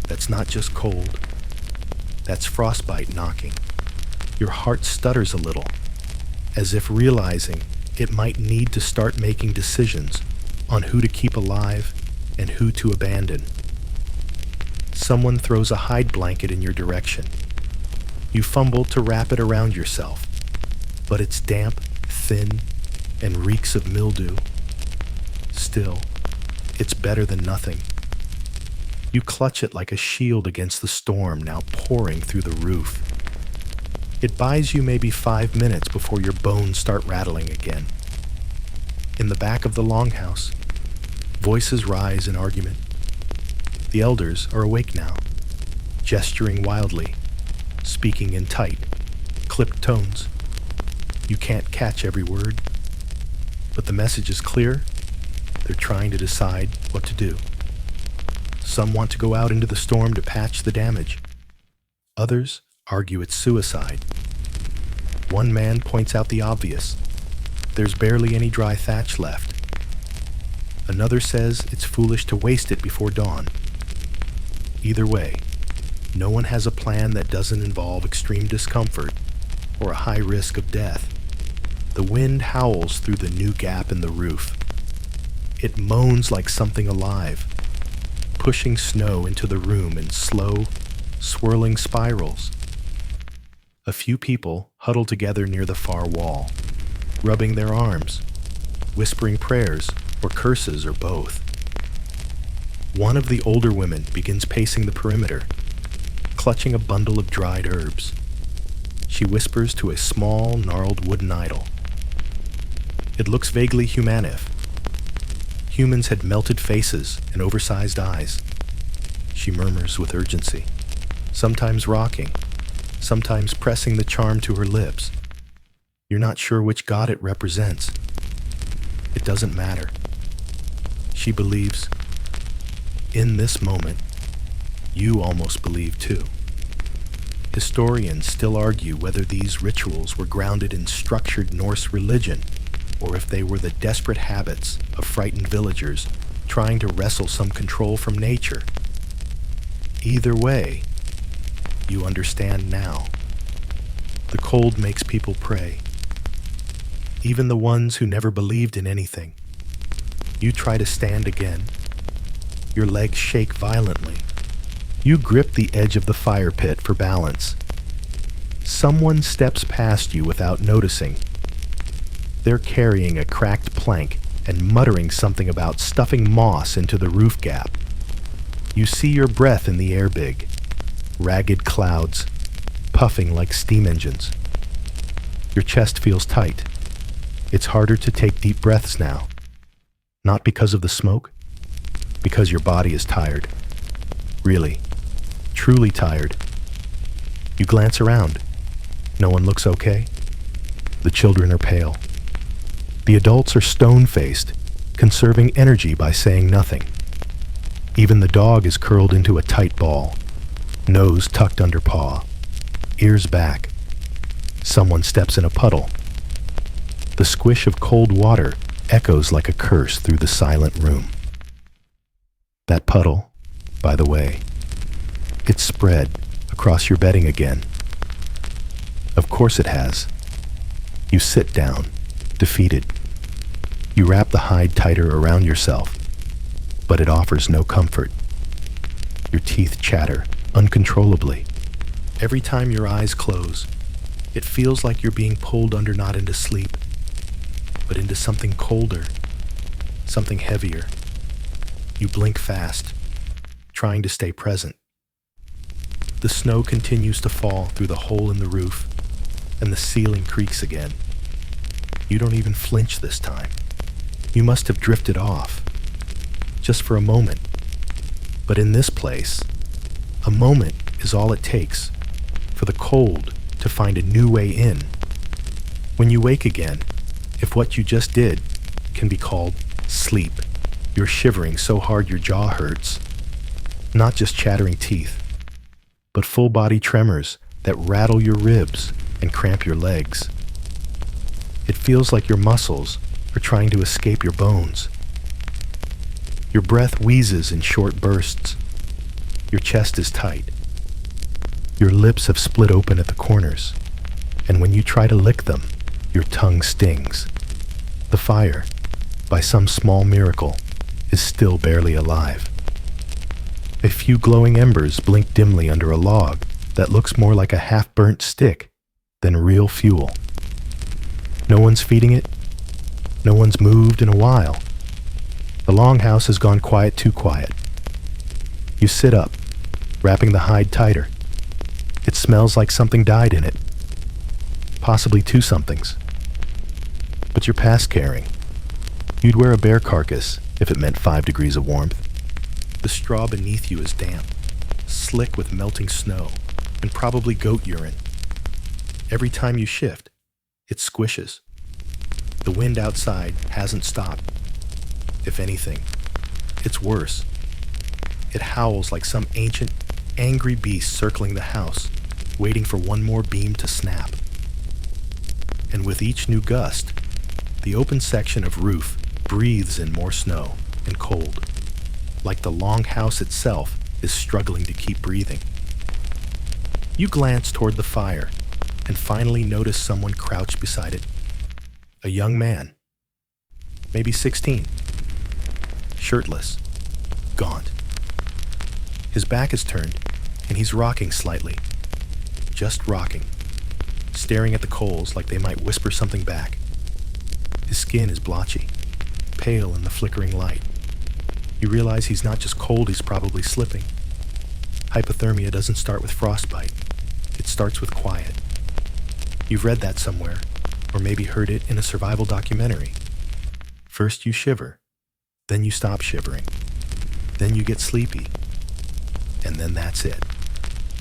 That's not just cold, that's frostbite knocking. Your heart stutters a little, as if realizing it might need to start making decisions on who to keep alive and who to abandon. Someone throws a hide blanket in your direction. You fumble to wrap it around yourself, but it's damp, thin, and reeks of mildew. Still, it's better than nothing. You clutch it like a shield against the storm now pouring through the roof. It buys you maybe 5 minutes before your bones start rattling again. In the back of the longhouse, voices rise in argument. The elders are awake now, gesturing wildly, speaking in tight, clipped tones. You can't catch every word, but the message is clear. They're trying to decide what to do. Some want to go out into the storm to patch the damage. Others argue it's suicide. One man points out the obvious. There's barely any dry thatch left. Another says it's foolish to waste it before dawn. Either way, no one has a plan that doesn't involve extreme discomfort or a high risk of death. The wind howls through the new gap in the roof. It moans like something alive, pushing snow into the room in slow, swirling spirals. A few people huddle together near the far wall, rubbing their arms, whispering prayers or curses or both. One of the older women begins pacing the perimeter, clutching a bundle of dried herbs. She whispers to a small, gnarled wooden idol. It looks vaguely humanic. Humans had melted faces and oversized eyes. She murmurs with urgency, sometimes rocking, sometimes pressing the charm to her lips. You're not sure which god it represents. It doesn't matter. She believes. In this moment, you almost believe too. Historians still argue whether these rituals were grounded in structured Norse religion or if they were the desperate habits of frightened villagers trying to wrestle some control from nature. Either way, you understand now. The cold makes people pray. Even the ones who never believed in anything. You try to stand again. Your legs shake violently. You grip the edge of the fire pit for balance. Someone steps past you without noticing. They're carrying a cracked plank and muttering something about stuffing moss into the roof gap. You see your breath in the air big, ragged clouds, puffing like steam engines. Your chest feels tight. It's harder to take deep breaths now. Not because of the smoke, because your body is tired. Really, truly tired. You glance around. No one looks okay. The children are pale. The adults are stone-faced, conserving energy by saying nothing. Even the dog is curled into a tight ball, nose tucked under paw, ears back. Someone steps in a puddle. The squish of cold water echoes like a curse through the silent room. That puddle, by the way, it's spread across your bedding again. Of course it has. You sit down, defeated. You wrap the hide tighter around yourself, but it offers no comfort. Your teeth chatter uncontrollably. Every time your eyes close, it feels like you're being pulled under not into sleep, but into something colder, something heavier. You blink fast, trying to stay present. The snow continues to fall through the hole in the roof, and the ceiling creaks again. You don't even flinch this time. You must have drifted off, just for a moment. But in this place, a moment is all it takes for the cold to find a new way in. When you wake again, if what you just did can be called sleep, you're shivering so hard your jaw hurts. Not just chattering teeth, but full-body tremors that rattle your ribs and cramp your legs. It feels like your muscles are trying to escape your bones. Your breath wheezes in short bursts. Your chest is tight. Your lips have split open at the corners, and when you try to lick them, your tongue stings. The fire, by some small miracle, is still barely alive. A few glowing embers blink dimly under a log that looks more like a half-burnt stick than real fuel. No one's feeding it. No one's moved in a while. The longhouse has gone quiet, too quiet. You sit up, wrapping the hide tighter. It smells like something died in it. Possibly two somethings. But you're past caring. You'd wear a bear carcass if it meant 5 degrees of warmth. The straw beneath you is damp, slick with melting snow, and probably goat urine. Every time you shift, it squishes. The wind outside hasn't stopped. If anything, it's worse. It howls like some ancient, angry beast circling the house, waiting for one more beam to snap. And with each new gust, the open section of roof breathes in more snow and cold, like the longhouse itself is struggling to keep breathing. You glance toward the fire and finally notice someone crouched beside it. A young man, maybe 16, shirtless, gaunt. His back is turned and he's rocking slightly, just rocking, staring at the coals like they might whisper something back. His skin is blotchy, pale in the flickering light. You realize he's not just cold, he's probably slipping. Hypothermia doesn't start with frostbite. It starts with quiet. You've read that somewhere, or maybe heard it in a survival documentary. First you shiver, then you stop shivering, then you get sleepy, and then that's it.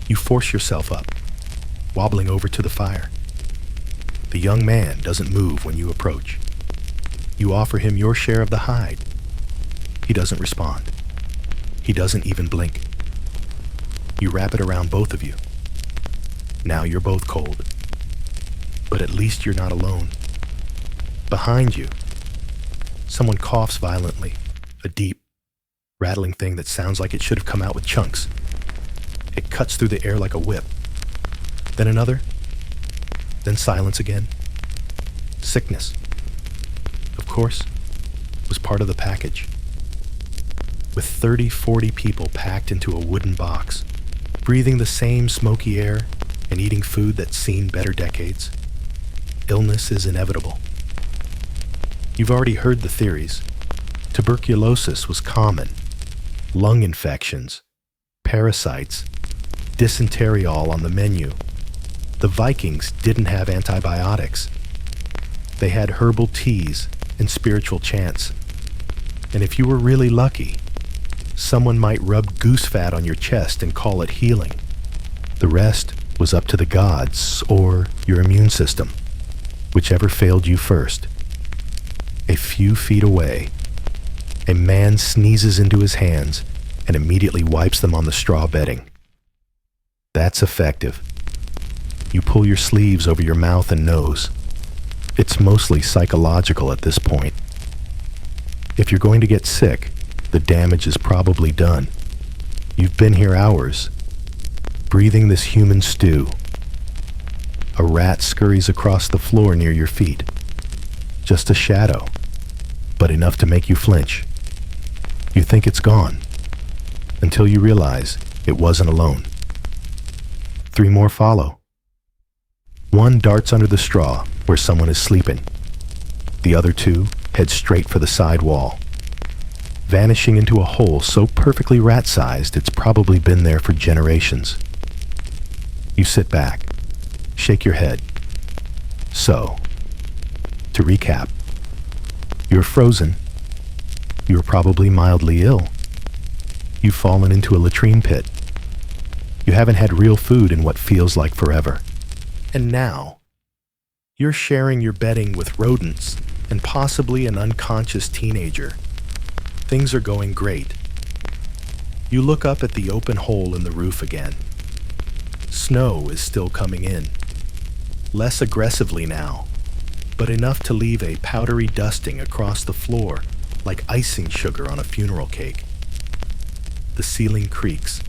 You force yourself up, wobbling over to the fire. The young man doesn't move when you approach. You offer him your share of the hide. He doesn't respond. He doesn't even blink. You wrap it around both of you. Now you're both cold. But at least you're not alone. Behind you, someone coughs violently, a deep, rattling thing that sounds like it should have come out with chunks. It cuts through the air like a whip. Then another. Then silence again. Sickness, of course, was part of the package. With 30, 40 people packed into a wooden box, breathing the same smoky air and eating food that's seen better decades, illness is inevitable. You've already heard the theories. Tuberculosis was common. Lung infections, parasites, dysentery all on the menu. The Vikings didn't have antibiotics. They had herbal teas and spiritual chants. And if you were really lucky, someone might rub goose fat on your chest and call it healing. The rest was up to the gods or your immune system, whichever failed you first. A few feet away, a man sneezes into his hands and immediately wipes them on the straw bedding. That's effective. You pull your sleeves over your mouth and nose. It's mostly psychological at this point. If you're going to get sick, the damage is probably done. You've been here hours, breathing this human stew. A rat scurries across the floor near your feet. Just a shadow, but enough to make you flinch. You think it's gone, until you realize it wasn't alone. 3 more follow. One darts under the straw where someone is sleeping. The other 2 head straight for the side wall, vanishing into a hole so perfectly rat-sized it's probably been there for generations. You sit back, shake your head. So, to recap, you're frozen. You're probably mildly ill. You've fallen into a latrine pit. You haven't had real food in what feels like forever. And now, you're sharing your bedding with rodents and possibly an unconscious teenager. Things are going great. You look up at the open hole in the roof again. Snow is still coming in. Less aggressively now, but enough to leave a powdery dusting across the floor like icing sugar on a funeral cake. The ceiling creaks.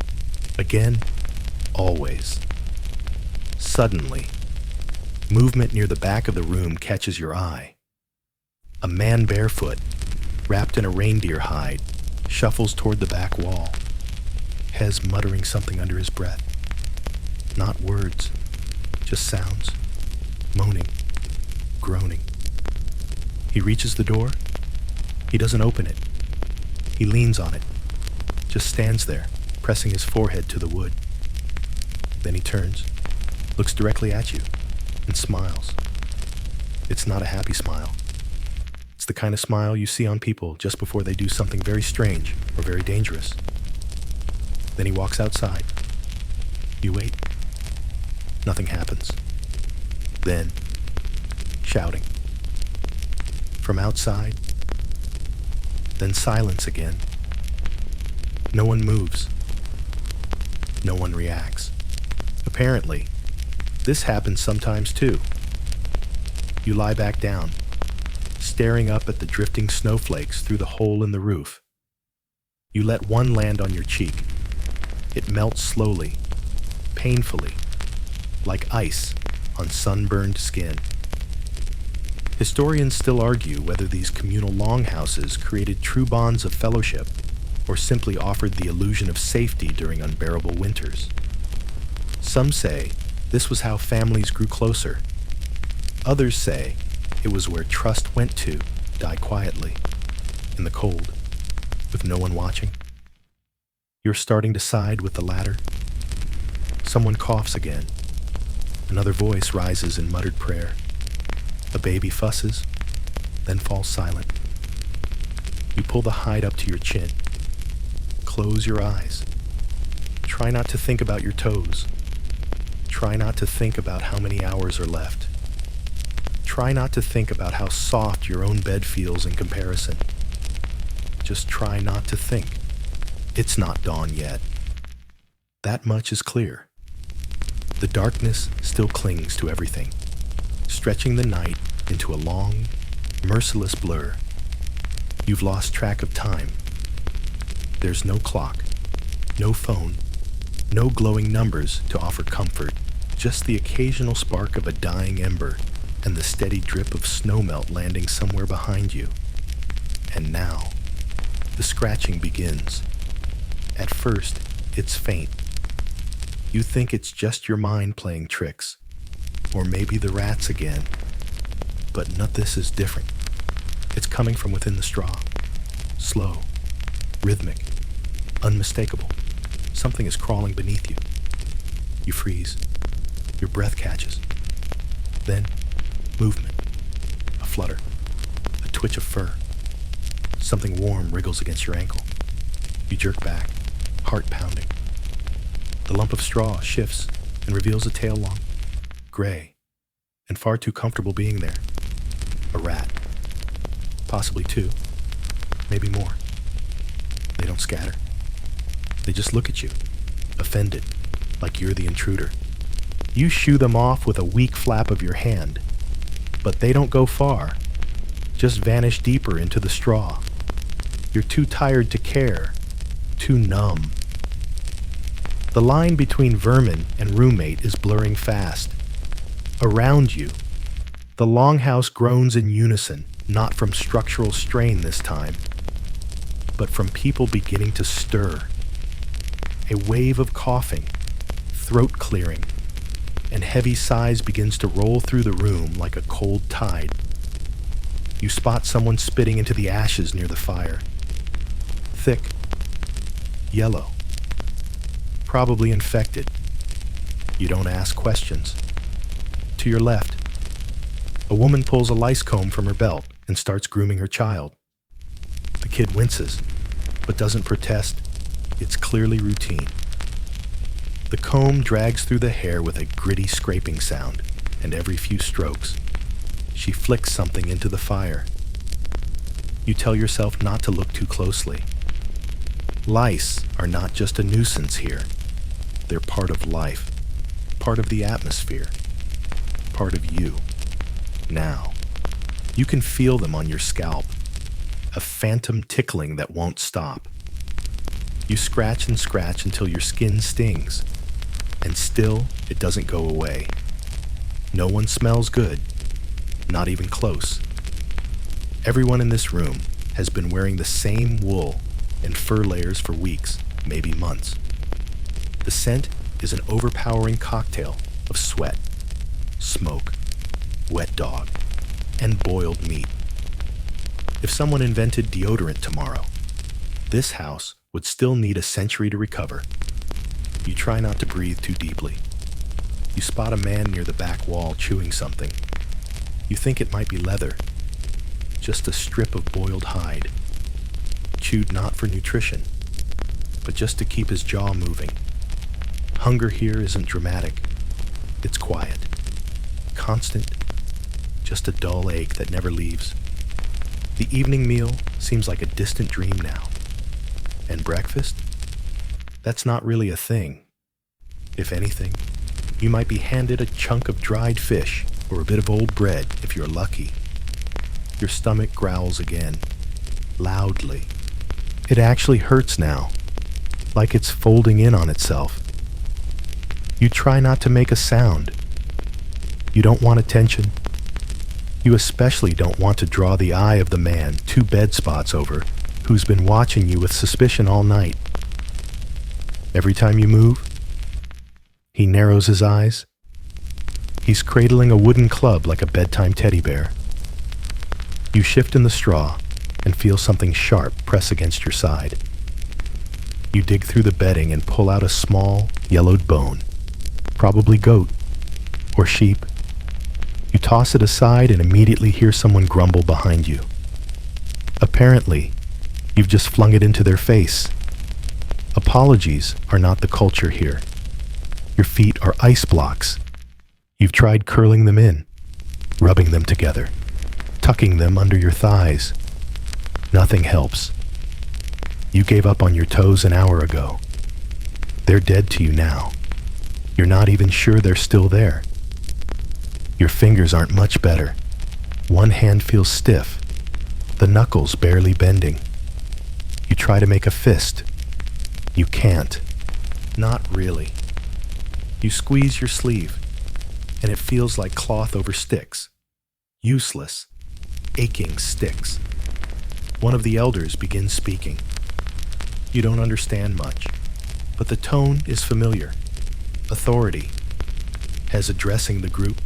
Again, always. Suddenly, movement near the back of the room catches your eye. A man barefoot, wrapped in a reindeer hide, shuffles toward the back wall, Hez muttering something under his breath. Not words, just sounds, moaning, groaning. He reaches the door. He doesn't open it. He leans on it, just stands there, pressing his forehead to the wood. Then he turns, looks directly at you, and smiles. It's not a happy smile. It's the kind of smile you see on people just before they do something very strange or very dangerous. Then he walks outside. You wait. Nothing happens. Then, shouting. From outside, then silence again. No one moves. No one reacts. Apparently, this happens sometimes too. You lie back down, staring up at the drifting snowflakes through the hole in the roof. You let one land on your cheek. It melts slowly, painfully, like ice on sunburned skin. Historians still argue whether these communal longhouses created true bonds of fellowship or simply offered the illusion of safety during unbearable winters. Some say this was how families grew closer. Others say it was where trust went to die quietly, in the cold, with no one watching. You're starting to side with the latter. Someone coughs again. Another voice rises in muttered prayer. A baby fusses, then falls silent. You pull the hide up to your chin. Close your eyes. Try not to think about your toes. Try not to think about how many hours are left. Try not to think about how soft your own bed feels in comparison. Just try not to think. It's not dawn yet. That much is clear. The darkness still clings to everything, stretching the night into a long, merciless blur. You've lost track of time. There's no clock, no phone, no glowing numbers to offer comfort, just the occasional spark of a dying ember and the steady drip of snowmelt landing somewhere behind you. And now, the scratching begins. At first, it's faint. You think it's just your mind playing tricks, or maybe the rats again. But none of this is different. It's coming from within the straw. Slow, rhythmic, unmistakable. Something is crawling beneath you. You freeze. Your breath catches. Then, movement. A flutter. A twitch of fur. Something warm wriggles against your ankle. You jerk back, heart pounding. The lump of straw shifts and reveals a tail long, gray, and far too comfortable being there. A rat. Possibly two. Maybe more. They don't scatter. They just look at you, offended, like you're the intruder. You shoo them off with a weak flap of your hand, but they don't go far, just vanish deeper into the straw. You're too tired to care, too numb. The line between vermin and roommate is blurring fast. Around you, the longhouse groans in unison, not from structural strain this time, but from people beginning to stir. A wave of coughing, throat clearing, and heavy sighs begins to roll through the room like a cold tide. You spot someone spitting into the ashes near the fire. Thick, yellow, probably infected. You don't ask questions. To your left, a woman pulls a lice comb from her belt and starts grooming her child. The kid winces, but doesn't protest. It's clearly routine. The comb drags through the hair with a gritty scraping sound, and every few strokes, she flicks something into the fire. You tell yourself not to look too closely. Lice are not just a nuisance here. They're part of life, part of the atmosphere, part of you. Now, you can feel them on your scalp, a phantom tickling that won't stop. You scratch and scratch until your skin stings, and still it doesn't go away. No one smells good, not even close. Everyone in this room has been wearing the same wool, and fur layers for weeks, maybe months. The scent is an overpowering cocktail of sweat, smoke, wet dog, and boiled meat. If someone invented deodorant tomorrow, this house would still need a century to recover. You try not to breathe too deeply. You spot a man near the back wall chewing something. You think it might be leather, just a strip of boiled hide, chewed not for nutrition, but just to keep his jaw moving. Hunger here isn't dramatic. It's quiet, constant, just a dull ache that never leaves. The evening meal seems like a distant dream now. And breakfast? That's not really a thing. If anything, you might be handed a chunk of dried fish or a bit of old bread if you're lucky. Your stomach growls again, loudly. It actually hurts now, like it's folding in on itself. You try not to make a sound. You don't want attention. You especially don't want to draw the eye of the man 2 bed spots over who's been watching you with suspicion all night. Every time you move, he narrows his eyes. He's cradling a wooden club like a bedtime teddy bear. You shift in the straw and feel something sharp press against your side. You dig through the bedding and pull out a small, yellowed bone, probably goat or sheep. You toss it aside and immediately hear someone grumble behind you. Apparently, you've just flung it into their face. Apologies are not the culture here. Your feet are ice blocks. You've tried curling them in, rubbing them together, tucking them under your thighs. Nothing helps. You gave up on your toes an hour ago. They're dead to you now. You're not even sure they're still there. Your fingers aren't much better. One hand feels stiff, the knuckles barely bending. You try to make a fist. You can't. Not really. You squeeze your sleeve, and it feels like cloth over sticks. Useless, aching sticks. One of the elders begins speaking. You don't understand much, but the tone is familiar. Authority. As addressing the group,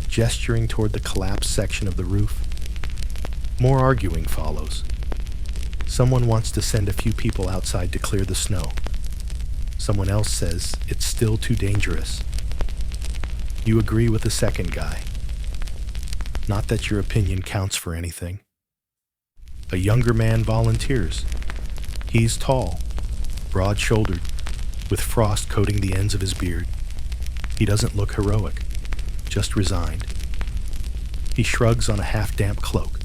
gesturing toward the collapsed section of the roof. More arguing follows. Someone wants to send a few people outside to clear the snow. Someone else says it's still too dangerous. You agree with the second guy. Not that your opinion counts for anything. A younger man volunteers. He's tall, broad-shouldered, with frost coating the ends of his beard. He doesn't look heroic, just resigned. He shrugs on a half-damp cloak,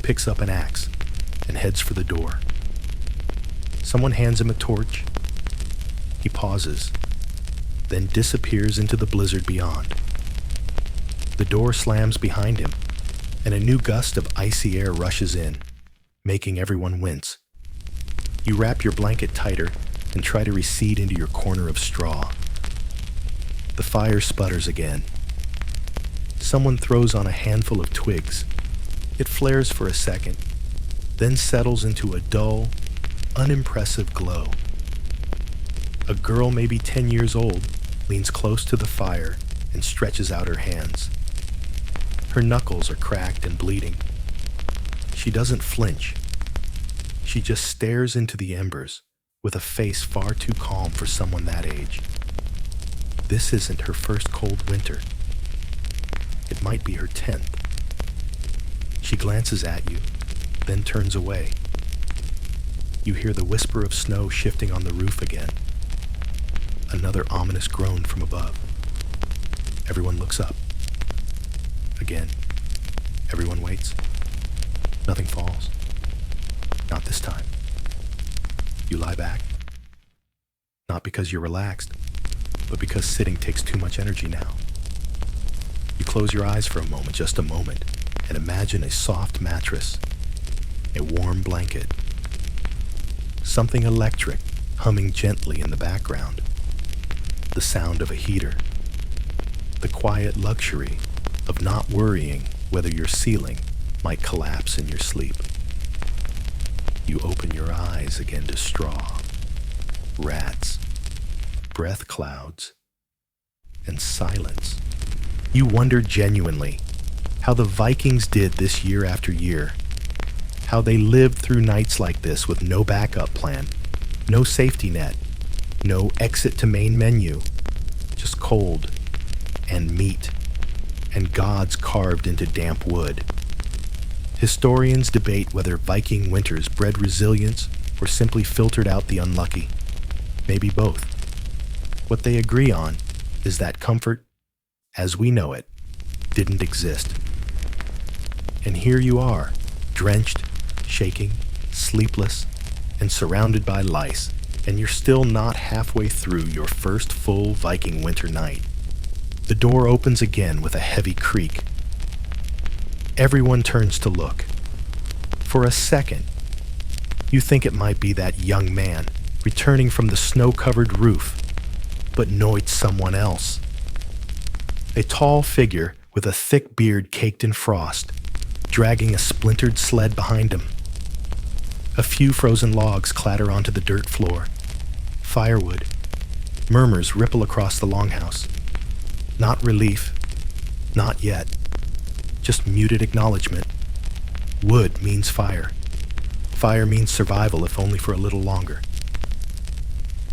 picks up an axe, and heads for the door. Someone hands him a torch. He pauses, then disappears into the blizzard beyond. The door slams behind him, and a new gust of icy air rushes in, making everyone wince. You wrap your blanket tighter and try to recede into your corner of straw. The fire sputters again. Someone throws on a handful of twigs. It flares for a second, then settles into a dull, unimpressive glow. A girl maybe 10 years old leans close to the fire and stretches out her hands. Her knuckles are cracked and bleeding. She doesn't flinch. She just stares into the embers with a face far too calm for someone that age. This isn't her first cold winter. It might be her 10th. She glances at you, then turns away. You hear the whisper of snow shifting on the roof again. Another ominous groan from above. Everyone looks up. Again. Everyone waits. Nothing falls. Not this time. You lie back. Not because you're relaxed, but because sitting takes too much energy now. You close your eyes for a moment, just a moment, and imagine a soft mattress, a warm blanket, something electric humming gently in the background, the sound of a heater, the quiet luxury of not worrying whether your ceiling might collapse in your sleep. You open your eyes again to straw, rats, breath clouds, and silence. You wonder genuinely how the Vikings did this year after year, how they lived through nights like this with no backup plan, no safety net, no exit to main menu, just cold and meat and gods carved into damp wood. Historians debate whether Viking winters bred resilience or simply filtered out the unlucky. Maybe both. What they agree on is that comfort, as we know it, didn't exist. And here you are, drenched, shaking, sleepless, and surrounded by lice, and you're still not halfway through your first full Viking winter night. The door opens again with a heavy creak. Everyone turns to look. For a second, you think it might be that young man returning from the snow-covered roof, but no, it's someone else. A tall figure with a thick beard caked in frost, dragging a splintered sled behind him. A few frozen logs clatter onto the dirt floor. Firewood. Murmurs ripple across the longhouse. Not relief. Not yet. Just muted acknowledgement. Wood means fire. Fire means survival, if only for a little longer.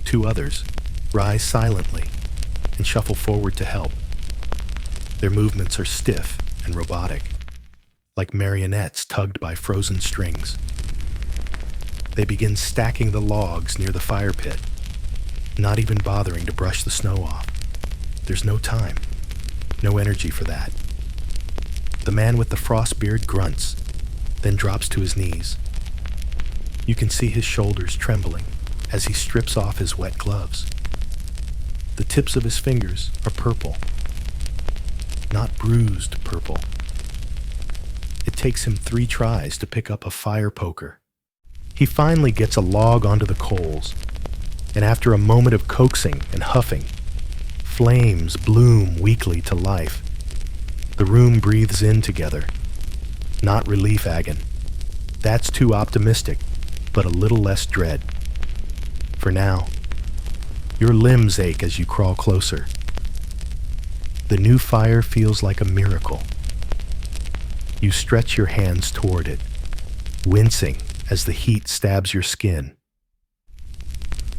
Two others rise silently and shuffle forward to help. Their movements are stiff and robotic, like marionettes tugged by frozen strings. They begin stacking the logs near the fire pit, not even bothering to brush the snow off. There's no time, no energy for that. The man with the frost beard grunts, then drops to his knees. You can see his shoulders trembling as he strips off his wet gloves. The tips of his fingers are purple, not bruised purple. It takes him 3 tries to pick up a fire poker. He finally gets a log onto the coals, and after a moment of coaxing and huffing, flames bloom weakly to life. The room breathes in together. Not relief, Agon. That's too optimistic, but a little less dread. For now, your limbs ache as you crawl closer. The new fire feels like a miracle. You stretch your hands toward it, wincing as the heat stabs your skin.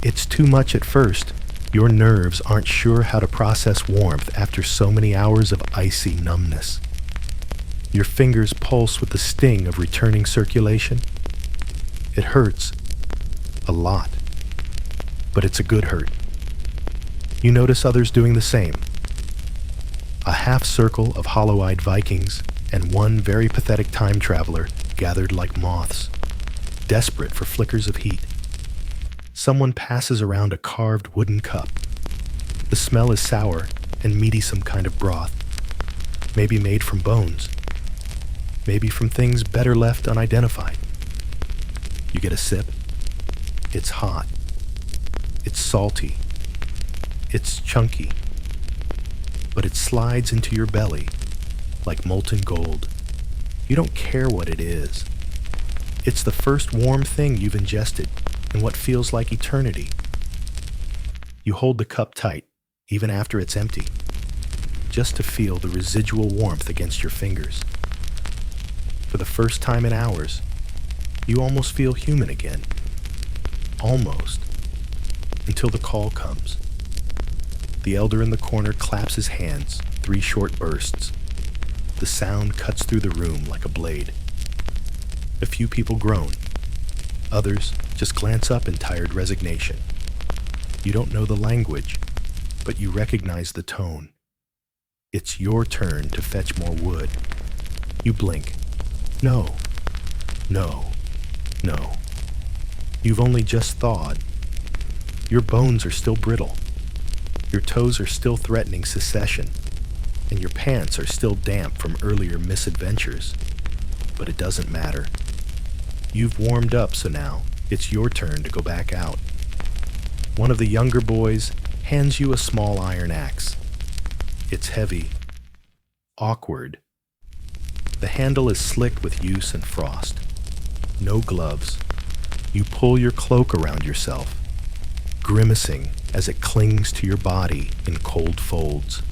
It's too much at first. Your nerves aren't sure how to process warmth after so many hours of icy numbness. Your fingers pulse with the sting of returning circulation. It hurts. A lot. But it's a good hurt. You notice others doing the same. A half circle of hollow-eyed Vikings and one very pathetic time traveler gathered like moths, desperate for flickers of heat. Someone passes around a carved wooden cup. The smell is sour and meaty, some kind of broth. Maybe made from bones. Maybe from things better left unidentified. You get a sip. It's hot. It's salty. It's chunky. But it slides into your belly like molten gold. You don't care what it is. It's the first warm thing you've ingested in what feels like eternity. You hold the cup tight, even after it's empty, just to feel the residual warmth against your fingers. For the first time in hours, you almost feel human again. Almost. Until the call comes. The elder in the corner claps his hands, 3 short bursts. The sound cuts through the room like a blade. A few people groan. Others just glance up in tired resignation. You don't know the language, but you recognize the tone. It's your turn to fetch more wood. You blink. No. No. No. You've only just thawed. Your bones are still brittle. Your toes are still threatening secession, and your pants are still damp from earlier misadventures. But it doesn't matter. You've warmed up, so now it's your turn to go back out. One of the younger boys hands you a small iron axe. It's heavy, awkward. The handle is slicked with use and frost. No gloves, You pull your cloak around yourself, grimacing as it clings to your body in cold folds.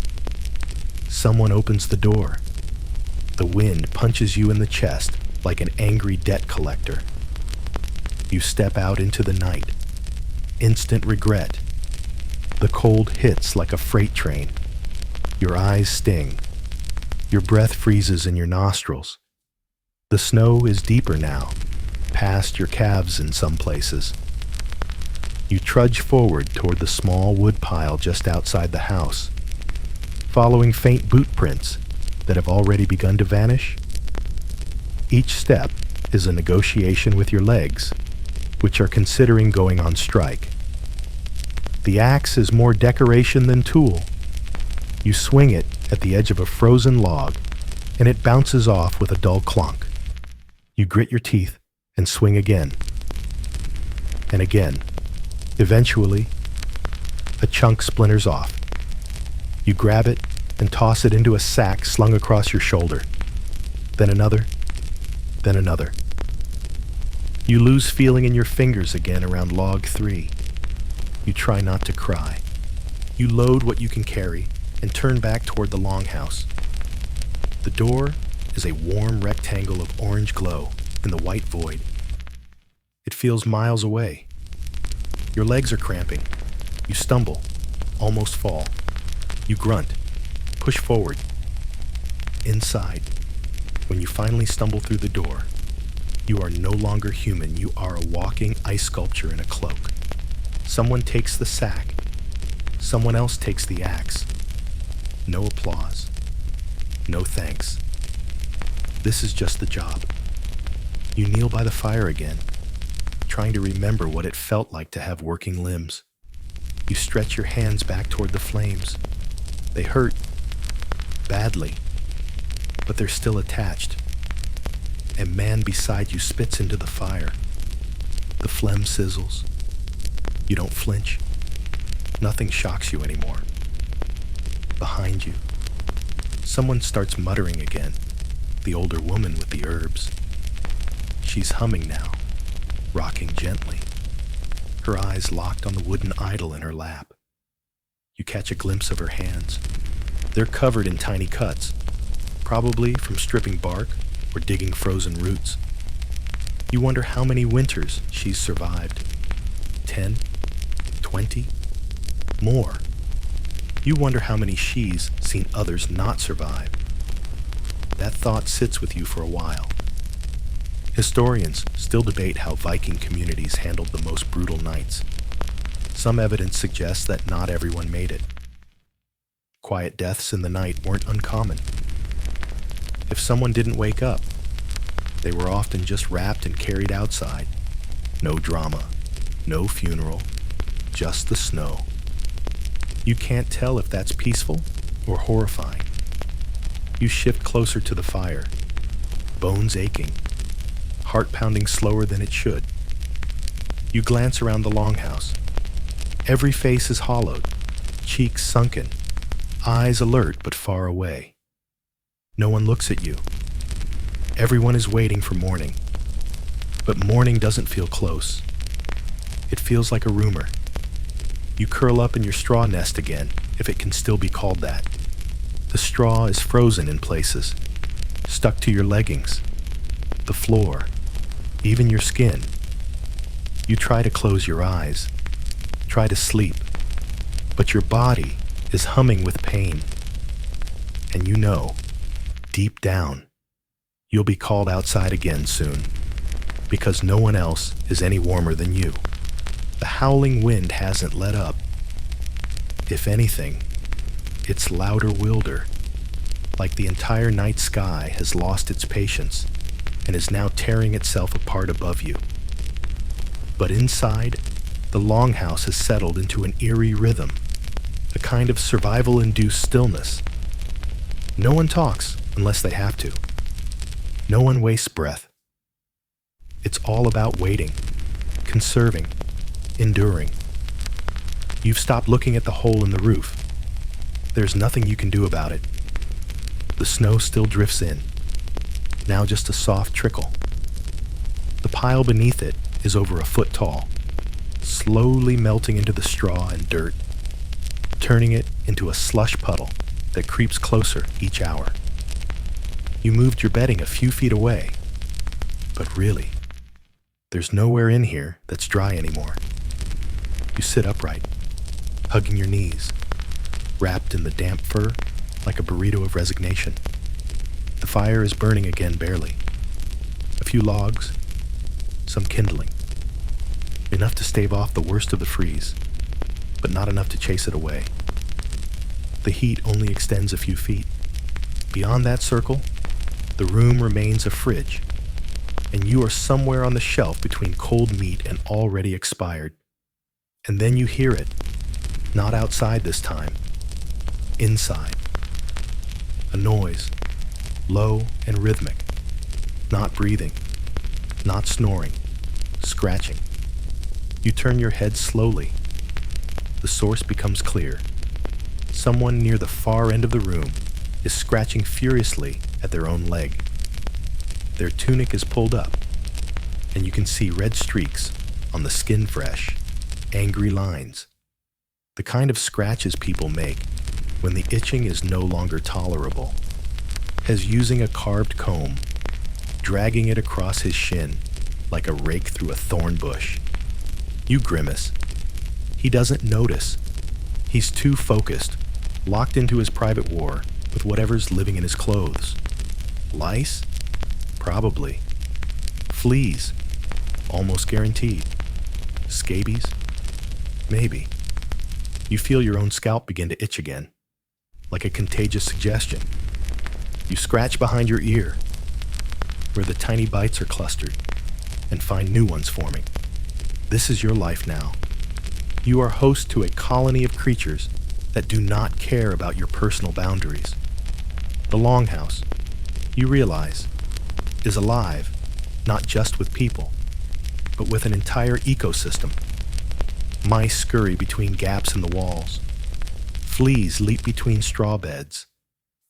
Someone opens the door. The wind punches you in the chest like an angry debt collector. You step out into the night. Instant regret. The cold hits like a freight train. Your eyes sting. Your breath freezes in your nostrils. The snow is deeper now, past your calves in some places. You trudge forward toward the small wood pile just outside the house, following faint boot prints that have already begun to vanish. Each step is a negotiation with your legs, which are considering going on strike. The axe is more decoration than tool. You swing it at the edge of a frozen log, and it bounces off with a dull clunk. You grit your teeth and swing again. And again. Eventually, a chunk splinters off. You grab it and toss it into a sack slung across your shoulder. Then another, then another. You lose feeling in your fingers again around log 3. You try not to cry. You load what you can carry and turn back toward the longhouse. The door is a warm rectangle of orange glow in the white void. It feels miles away. Your legs are cramping. You stumble, almost fall. You grunt, push forward. Inside, when you finally stumble through the door, you are no longer human. You are a walking ice sculpture in a cloak. Someone takes the sack. Someone else takes the axe. No applause. No thanks. This is just the job. You kneel by the fire again, trying to remember what it felt like to have working limbs. You stretch your hands back toward the flames. They hurt. Badly. But they're still attached. A man beside you spits into the fire. The phlegm sizzles. You don't flinch. Nothing shocks you anymore. Behind you, someone starts muttering again. The older woman with the herbs. She's humming now, rocking gently, her eyes locked on the wooden idol in her lap. You catch a glimpse of her hands. They're covered in tiny cuts, probably from stripping bark or digging frozen roots. You wonder how many winters she's survived. 10? 20? More. You wonder how many she's seen others not survive. That thought sits with you for a while. Historians still debate how Viking communities handled the most brutal nights. Some evidence suggests that not everyone made it. Quiet deaths in the night weren't uncommon. If someone didn't wake up, they were often just wrapped and carried outside. No drama, no funeral, just the snow. You can't tell if that's peaceful or horrifying. You shift closer to the fire, bones aching, heart pounding slower than it should. You glance around the longhouse. Every face is hollowed, cheeks sunken, eyes alert but far away. No one looks at you. Everyone is waiting for morning. But morning doesn't feel close. It feels like a rumor. You curl up in your straw nest again, if it can still be called that. The straw is frozen in places, stuck to your leggings, the floor, even your skin. You try to close your eyes, try to sleep, but your body is humming with pain. And you know, deep down, you'll be called outside again soon, because no one else is any warmer than you. The howling wind hasn't let up. If anything, it's louder wilder, like the entire night sky has lost its patience and is now tearing itself apart above you. But inside, the longhouse has settled into an eerie rhythm, a kind of survival-induced stillness. No one talks unless they have to. No one wastes breath. It's all about waiting, conserving, enduring. You've stopped looking at the hole in the roof. There's nothing you can do about it. The snow still drifts in, now just a soft trickle. The pile beneath it is over a foot tall, slowly melting into the straw and dirt, turning it into a slush puddle that creeps closer each hour. You moved your bedding a few feet away, but really, there's nowhere in here that's dry anymore. You sit upright, hugging your knees, wrapped in the damp fur like a burrito of resignation. The fire is burning again barely. A few logs, some kindling. Enough to stave off the worst of the freeze, but not enough to chase it away. The heat only extends a few feet. Beyond that circle, the room remains a fridge, and you are somewhere on the shelf between cold meat and already expired. And then you hear it, not outside this time, inside. A noise, low and rhythmic, not breathing, not snoring, scratching. You turn your head slowly. The source becomes clear. Someone near the far end of the room is scratching furiously at their own leg. Their tunic is pulled up, and you can see red streaks on the skin fresh, angry lines. The kind of scratches people make when the itching is no longer tolerable. As using a carved comb, dragging it across his shin like a rake through a thorn bush. You grimace. He doesn't notice. He's too focused, locked into his private war with whatever's living in his clothes. Lice? Probably. Fleas? Almost guaranteed. Scabies? Maybe. You feel your own scalp begin to itch again, like a contagious suggestion. You scratch behind your ear, where the tiny bites are clustered, and find new ones forming. This is your life now. You are host to a colony of creatures that do not care about your personal boundaries. The Longhouse, you realize, is alive, not just with people, but with an entire ecosystem. Mice scurry between gaps in the walls. Fleas leap between straw beds.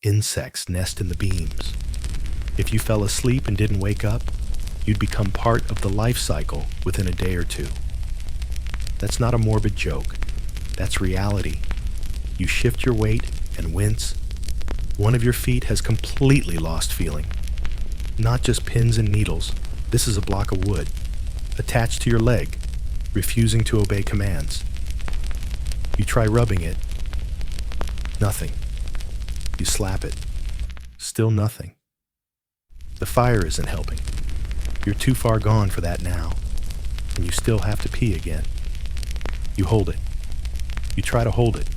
Insects nest in the beams. If you fell asleep and didn't wake up, you'd become part of the life cycle within a day or two. That's not a morbid joke. That's reality. You shift your weight and wince. One of your feet has completely lost feeling. Not just pins and needles. This is a block of wood, attached to your leg, refusing to obey commands. You try rubbing it. Nothing. You slap it. Still nothing. The fire isn't helping. You're too far gone for that now, and you still have to pee again. You hold it. You try to hold it.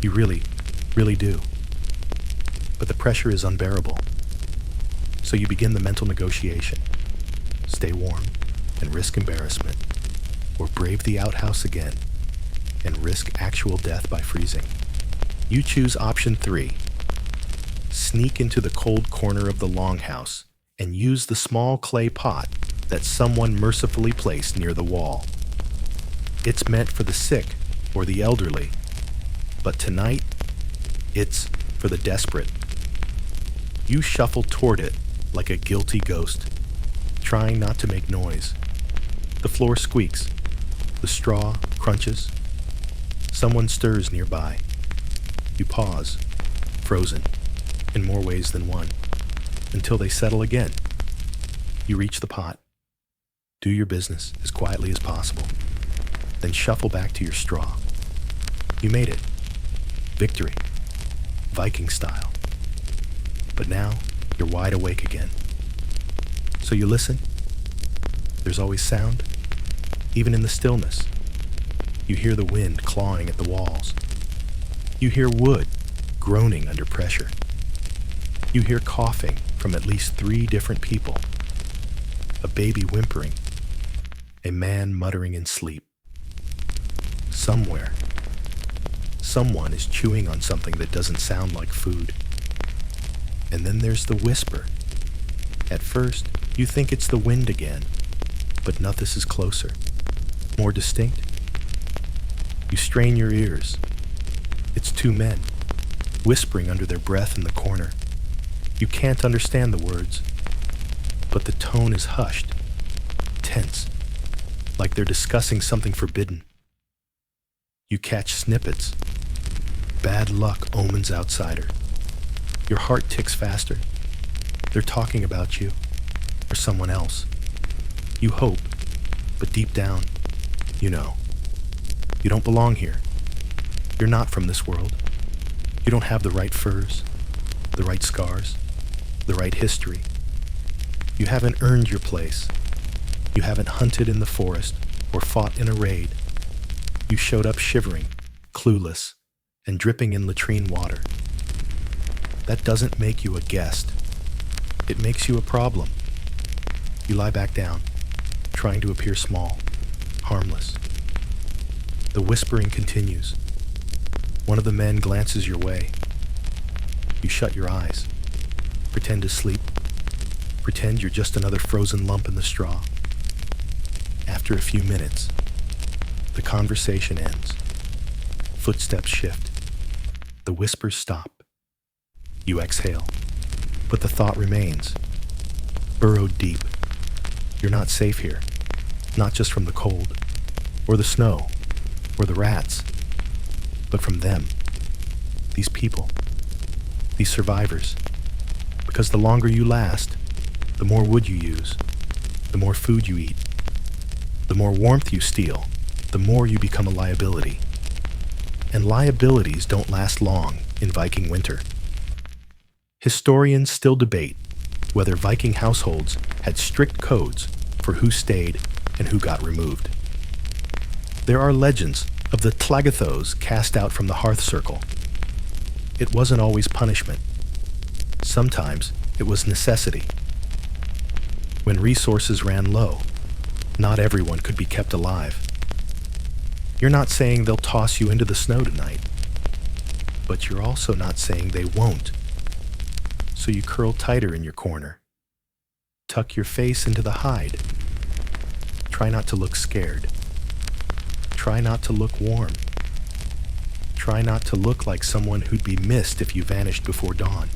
You really, really do. But the pressure is unbearable. So you begin the mental negotiation. Stay warm and risk embarrassment, or brave the outhouse again and risk actual death by freezing. You choose option 3. Sneak into the cold corner of the longhouse and use the small clay pot that someone mercifully placed near the wall. It's meant for the sick or the elderly, but tonight, it's for the desperate. You shuffle toward it like a guilty ghost, trying not to make noise. The floor squeaks. The straw crunches. Someone stirs nearby. You pause, frozen, in more ways than one, until they settle again. You reach the pot. Do your business as quietly as possible, then shuffle back to your straw. You made it. Victory. Viking style. But now, you're wide awake again. So you listen. There's always sound, even in the stillness. You hear the wind clawing at the walls. You hear wood groaning under pressure. You hear coughing from at least 3 different people. A baby whimpering. A man muttering in sleep. Somewhere, someone is chewing on something that doesn't sound like food. And then there's the whisper. At first, you think it's the wind again, but nothing is closer, more distinct. You strain your ears. It's 2 men, whispering under their breath in the corner. You can't understand the words, but the tone is hushed, tense, like they're discussing something forbidden. You catch snippets. Bad luck omens outsider. Your heart ticks faster. They're talking about you or someone else. You hope, but deep down, you know. You don't belong here. You're not from this world. You don't have the right furs, the right scars, the right history. You haven't earned your place. You haven't hunted in the forest or fought in a raid. You showed up shivering, clueless, and dripping in latrine water. That doesn't make you a guest. It makes you a problem. You lie back down, trying to appear small, harmless. The whispering continues. One of the men glances your way. You shut your eyes, pretend to sleep, pretend you're just another frozen lump in the straw. After a few minutes, the conversation ends. Footsteps shift. The whispers stop. You exhale, but the thought remains. Burrowed deep. You're not safe here, not just from the cold, or the snow, or the rats, but from them, these people, these survivors. Because the longer you last, the more wood you use, the more food you eat, the more warmth you steal, the more you become a liability. And liabilities don't last long in Viking winter. Historians still debate whether Viking households had strict codes for who stayed and who got removed. There are legends of the Tlagathos cast out from the hearth circle. It wasn't always punishment. Sometimes it was necessity. When resources ran low, not everyone could be kept alive. You're not saying they'll toss you into the snow tonight, but you're also not saying they won't. So you curl tighter in your corner. Tuck your face into the hide. Try not to look scared. Try not to look warm. Try not to look like someone who'd be missed if you vanished before dawn.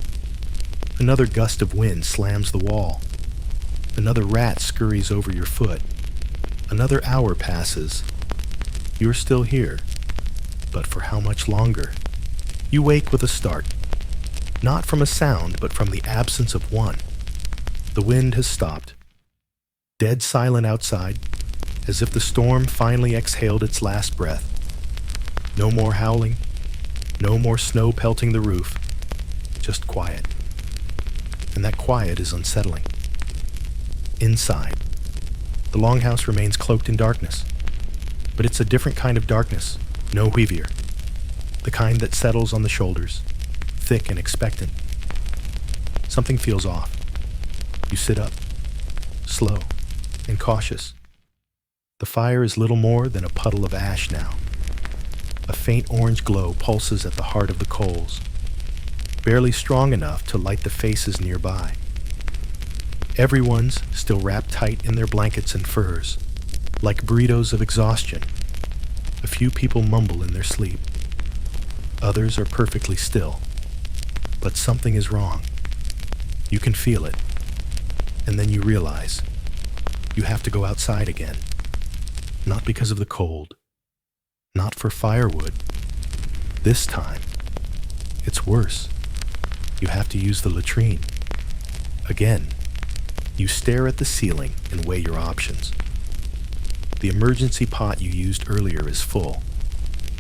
Another gust of wind slams the wall. Another rat scurries over your foot. Another hour passes. You're still here, but for how much longer? You wake with a start. Not from a sound, but from the absence of one. The wind has stopped. Dead silent outside, as if the storm finally exhaled its last breath. No more howling, no more snow pelting the roof, just quiet. And that quiet is unsettling. Inside, the longhouse remains cloaked in darkness, but it's a different kind of darkness, no Weavier. The kind that settles on the shoulders, thick and expectant. Something feels off. You sit up, slow and cautious. The fire is little more than a puddle of ash now. A faint orange glow pulses at the heart of the coals, barely strong enough to light the faces nearby. Everyone's still wrapped tight in their blankets and furs, like burritos of exhaustion. A few people mumble in their sleep. Others are perfectly still. But something is wrong. You can feel it. And then you realize you have to go outside again. Not because of the cold. Not for firewood. This time, it's worse. You have to use the latrine. Again, you stare at the ceiling and weigh your options. The emergency pot you used earlier is full.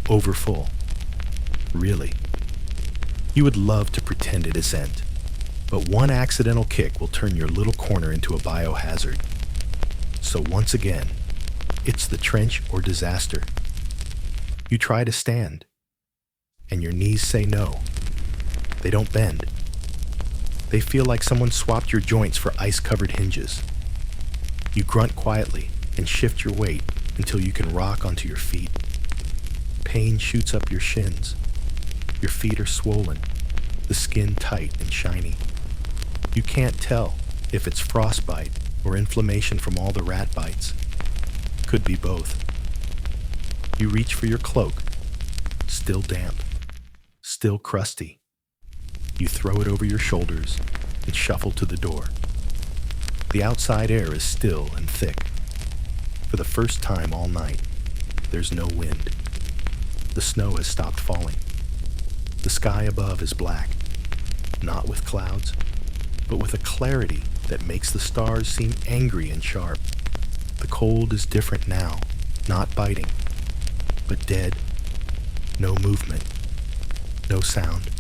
Overfull. Really. You would love to pretend it isn't, but one accidental kick will turn your little corner into a biohazard. So once again, it's the trench or disaster. You try to stand, and your knees say no. They don't bend. They feel like someone swapped your joints for ice-covered hinges. You grunt quietly and shift your weight until you can rock onto your feet. Pain shoots up your shins. Your feet are swollen, the skin tight and shiny. You can't tell if it's frostbite or inflammation from all the rat bites. Could be both. You reach for your cloak, still damp, still crusty. You throw it over your shoulders and shuffle to the door. The outside air is still and thick. For the first time all night, there's no wind. The snow has stopped falling. The sky above is black, not with clouds, but with a clarity that makes the stars seem angry and sharp. The cold is different now, not biting, but dead. No movement, no sound.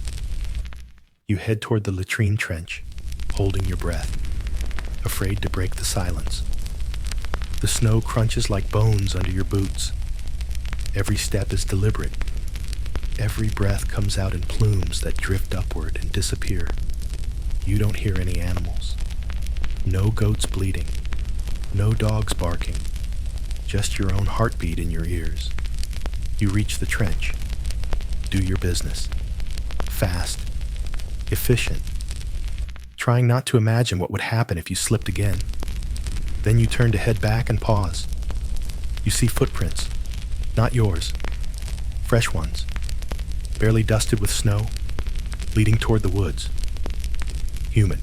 You head toward the latrine trench, holding your breath, afraid to break the silence. The snow crunches like bones under your boots. Every step is deliberate. Every breath comes out in plumes that drift upward and disappear. You don't hear any animals. No goats bleating. No dogs barking. Just your own heartbeat in your ears. You reach the trench. Do your business. Fast. Efficient. Trying not to imagine what would happen if you slipped again. Then you turn to head back and pause. You see footprints. Not yours. Fresh ones. Barely dusted with snow, leading toward the woods. Human.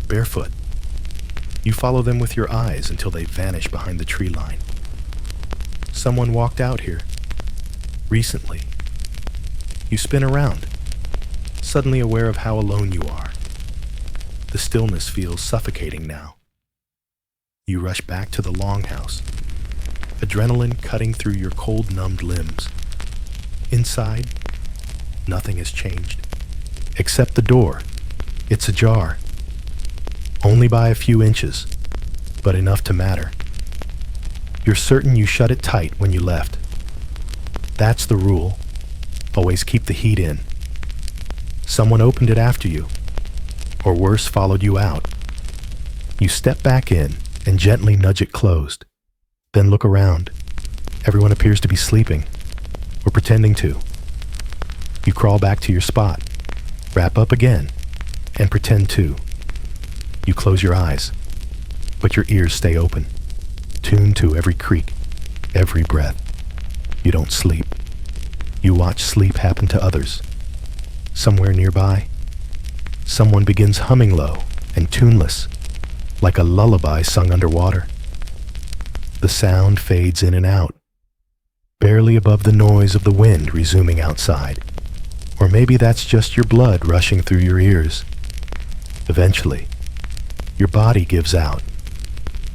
Barefoot. You follow them with your eyes until they vanish behind the tree line. Someone walked out here. Recently. You spin around, suddenly aware of how alone you are. The stillness feels suffocating now. You rush back to the longhouse, adrenaline cutting through your cold-numbed limbs. Inside, nothing has changed, except the door. It's ajar. Only by a few inches, but enough to matter. You're certain you shut it tight when you left. That's the rule. Always keep the heat in. Someone opened it after you, or worse, followed you out. You step back in and gently nudge it closed. Then look around. Everyone appears to be sleeping, or pretending to. You crawl back to your spot, wrap up again, and pretend to. You close your eyes, but your ears stay open, tuned to every creak, every breath. You don't sleep. You watch sleep happen to others. Somewhere nearby, someone begins humming low and tuneless, like a lullaby sung underwater. The sound fades in and out, barely above the noise of the wind resuming outside. Or maybe that's just your blood rushing through your ears. Eventually, your body gives out.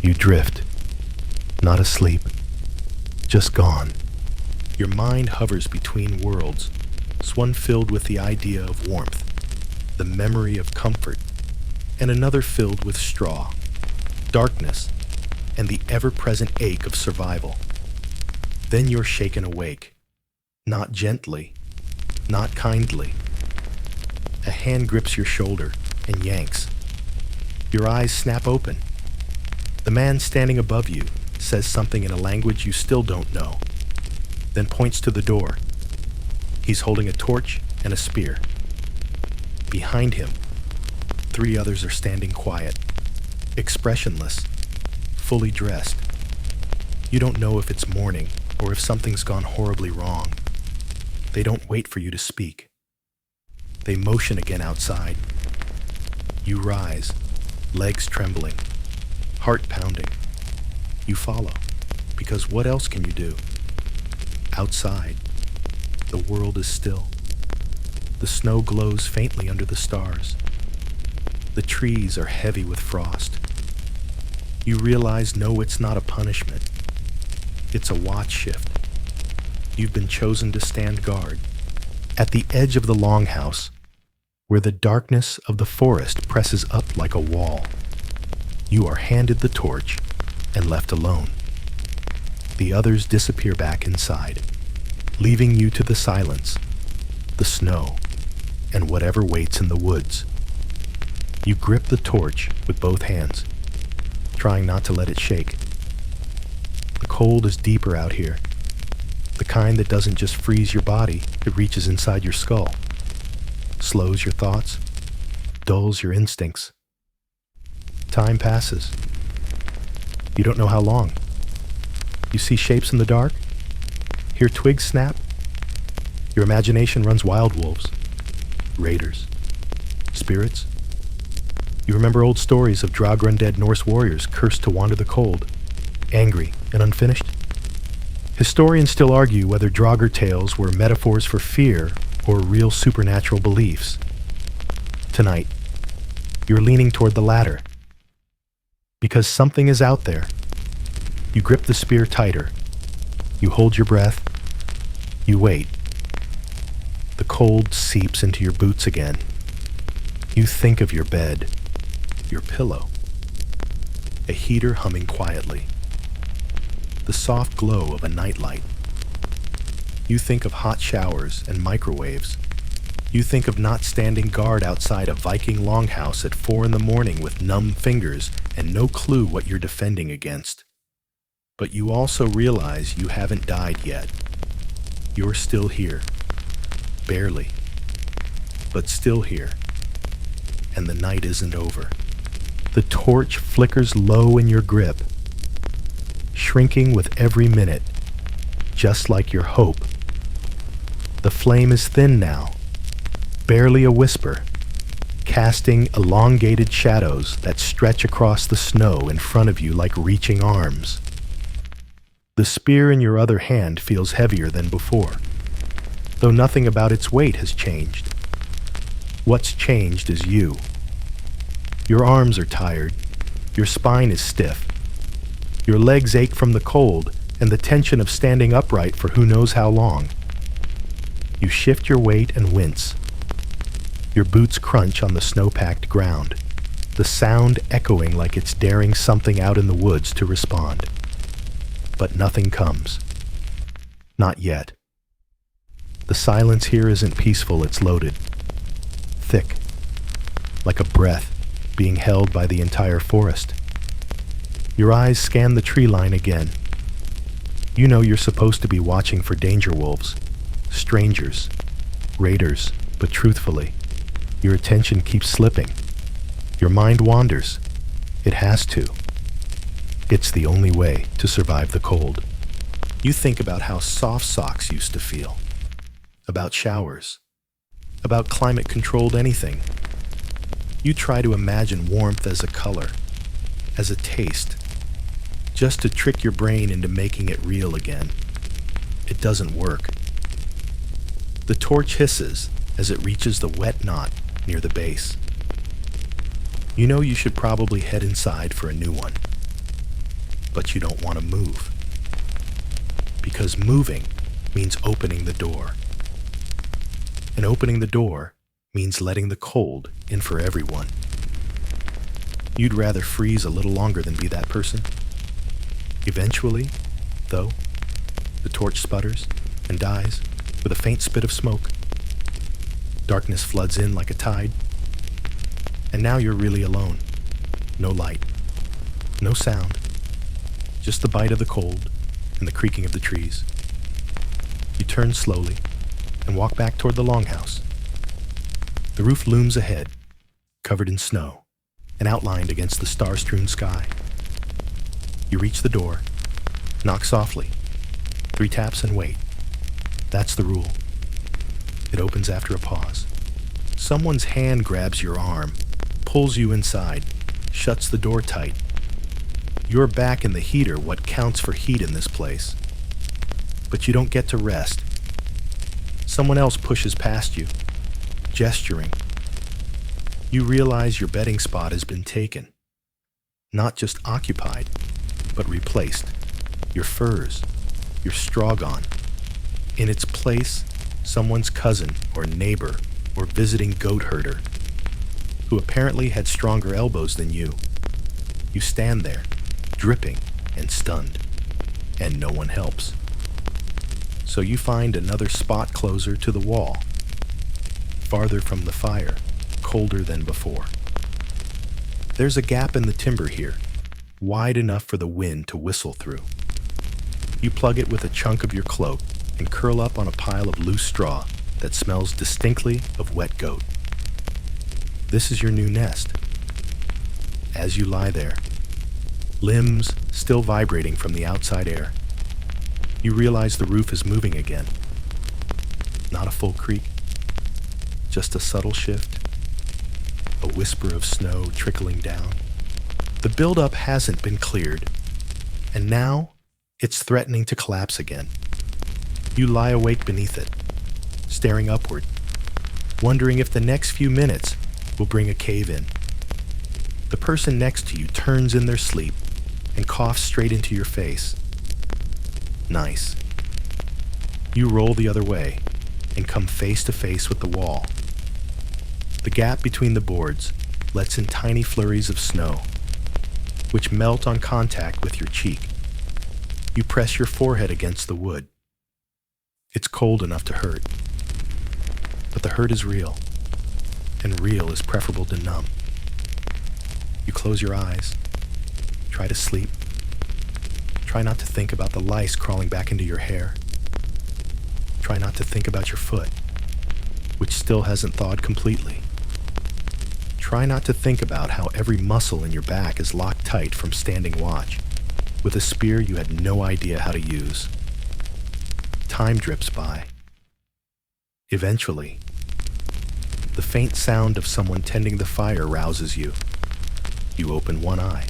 You drift, not asleep, just gone. Your mind hovers between worlds, one filled with the idea of warmth, the memory of comfort, and another filled with straw, darkness, and the ever-present ache of survival. Then you're shaken awake, not gently, not kindly. A hand grips your shoulder and yanks. Your eyes snap open. The man standing above you says something in a language you still don't know, then points to the door. He's holding a torch and a spear. Behind him, 3 others are standing quiet, expressionless, fully dressed. You don't know if it's morning or if something's gone horribly wrong. They don't wait for you to speak. They motion again outside. You rise, legs trembling, heart pounding. You follow, because what else can you do? Outside, the world is still. The snow glows faintly under the stars. The trees are heavy with frost. You realize, no, it's not a punishment. It's a watch shift. You've been chosen to stand guard at the edge of the longhouse, where the darkness of the forest presses up like a wall. You are handed the torch and left alone. The others disappear back inside, leaving you to the silence, the snow, and whatever waits in the woods. You grip the torch with both hands, trying not to let it shake. The cold is deeper out here, the kind that doesn't just freeze your body, it reaches inside your skull, slows your thoughts, dulls your instincts. Time passes. You don't know how long. You see shapes in the dark, hear twigs snap. Your imagination runs wild wolves, raiders, spirits. You remember old stories of drug-run-dead Norse warriors cursed to wander the cold. angry and unfinished. Historians still argue whether Draugr tales were metaphors for fear or real supernatural beliefs. Tonight, you're leaning toward the latter. Because something is out there. You grip the spear tighter. You hold your breath. You wait. The cold seeps into your boots again. You think of your bed, your pillow, a heater humming quietly, the soft glow of a nightlight. You think of hot showers and microwaves. You think of not standing guard outside a Viking longhouse at 4 a.m. with numb fingers and no clue what you're defending against. But you also realize you haven't died yet. You're still here. Barely. But still here. And the night isn't over. The torch flickers low in your grip, shrinking with every minute, just like your hope. The flame is thin now, barely a whisper, casting elongated shadows that stretch across the snow in front of you like reaching arms. The spear in your other hand feels heavier than before, though nothing about its weight has changed. What's changed is you. Your arms are tired, your spine is stiff, your legs ache from the cold and the tension of standing upright for who knows how long. You shift your weight and wince. Your boots crunch on the snow-packed ground, the sound echoing like it's daring something out in the woods to respond. But nothing comes. Not yet. The silence here isn't peaceful, it's loaded. Thick. Like a breath being held by the entire forest. Your eyes scan the tree line again. You know you're supposed to be watching for danger wolves, strangers, raiders, but truthfully, your attention keeps slipping. Your mind wanders. It has to. It's the only way to survive the cold. You think about how soft socks used to feel, about showers, about climate-controlled anything. You try to imagine warmth as a color, as a taste, just to trick your brain into making it real again. It doesn't work. The torch hisses as it reaches the wet knot near the base. You know you should probably head inside for a new one, but you don't want to move. Because moving means opening the door. And opening the door means letting the cold in for everyone. You'd rather freeze a little longer than be that person. Eventually, though, the torch sputters and dies with a faint spit of smoke. Darkness floods in like a tide. And now you're really alone. No light. No sound. Just the bite of the cold and the creaking of the trees. You turn slowly and walk back toward the longhouse. The roof looms ahead, covered in snow and outlined against the star-strewn sky. You reach the door, knock softly, 3 taps and wait. That's the rule. It opens after a pause. Someone's hand grabs your arm, pulls you inside, shuts the door tight. You're back in the heater, what counts for heat in this place. But you don't get to rest. Someone else pushes past you, gesturing. You realize your bedding spot has been taken. Not just occupied, but replaced. Your furs, your straw gone. In its place, someone's cousin or neighbor or visiting goat herder, who apparently had stronger elbows than you. You stand there, dripping and stunned, and no one helps. So you find another spot closer to the wall, farther from the fire, colder than before. There's a gap in the timber here, wide enough for the wind to whistle through. You plug it with a chunk of your cloak and curl up on a pile of loose straw that smells distinctly of wet goat. This is your new nest. As you lie there, limbs still vibrating from the outside air, you realize the roof is moving again. Not a full creak, just a subtle shift, a whisper of snow trickling down. The buildup hasn't been cleared. And now, it's threatening to collapse again. You lie awake beneath it, staring upward, wondering if the next few minutes will bring a cave in. The person next to you turns in their sleep and coughs straight into your face. Nice. You roll the other way and come face to face with the wall. The gap between the boards lets in tiny flurries of snow, which melt on contact with your cheek. You press your forehead against the wood. It's cold enough to hurt. But the hurt is real, and real is preferable to numb. You close your eyes, try to sleep. Try not to think about the lice crawling back into your hair. Try not to think about your foot, which still hasn't thawed completely. Try not to think about how every muscle in your back is locked tight from standing watch, with a spear you had no idea how to use. Time drips by. Eventually, the faint sound of someone tending the fire rouses you. You open one eye.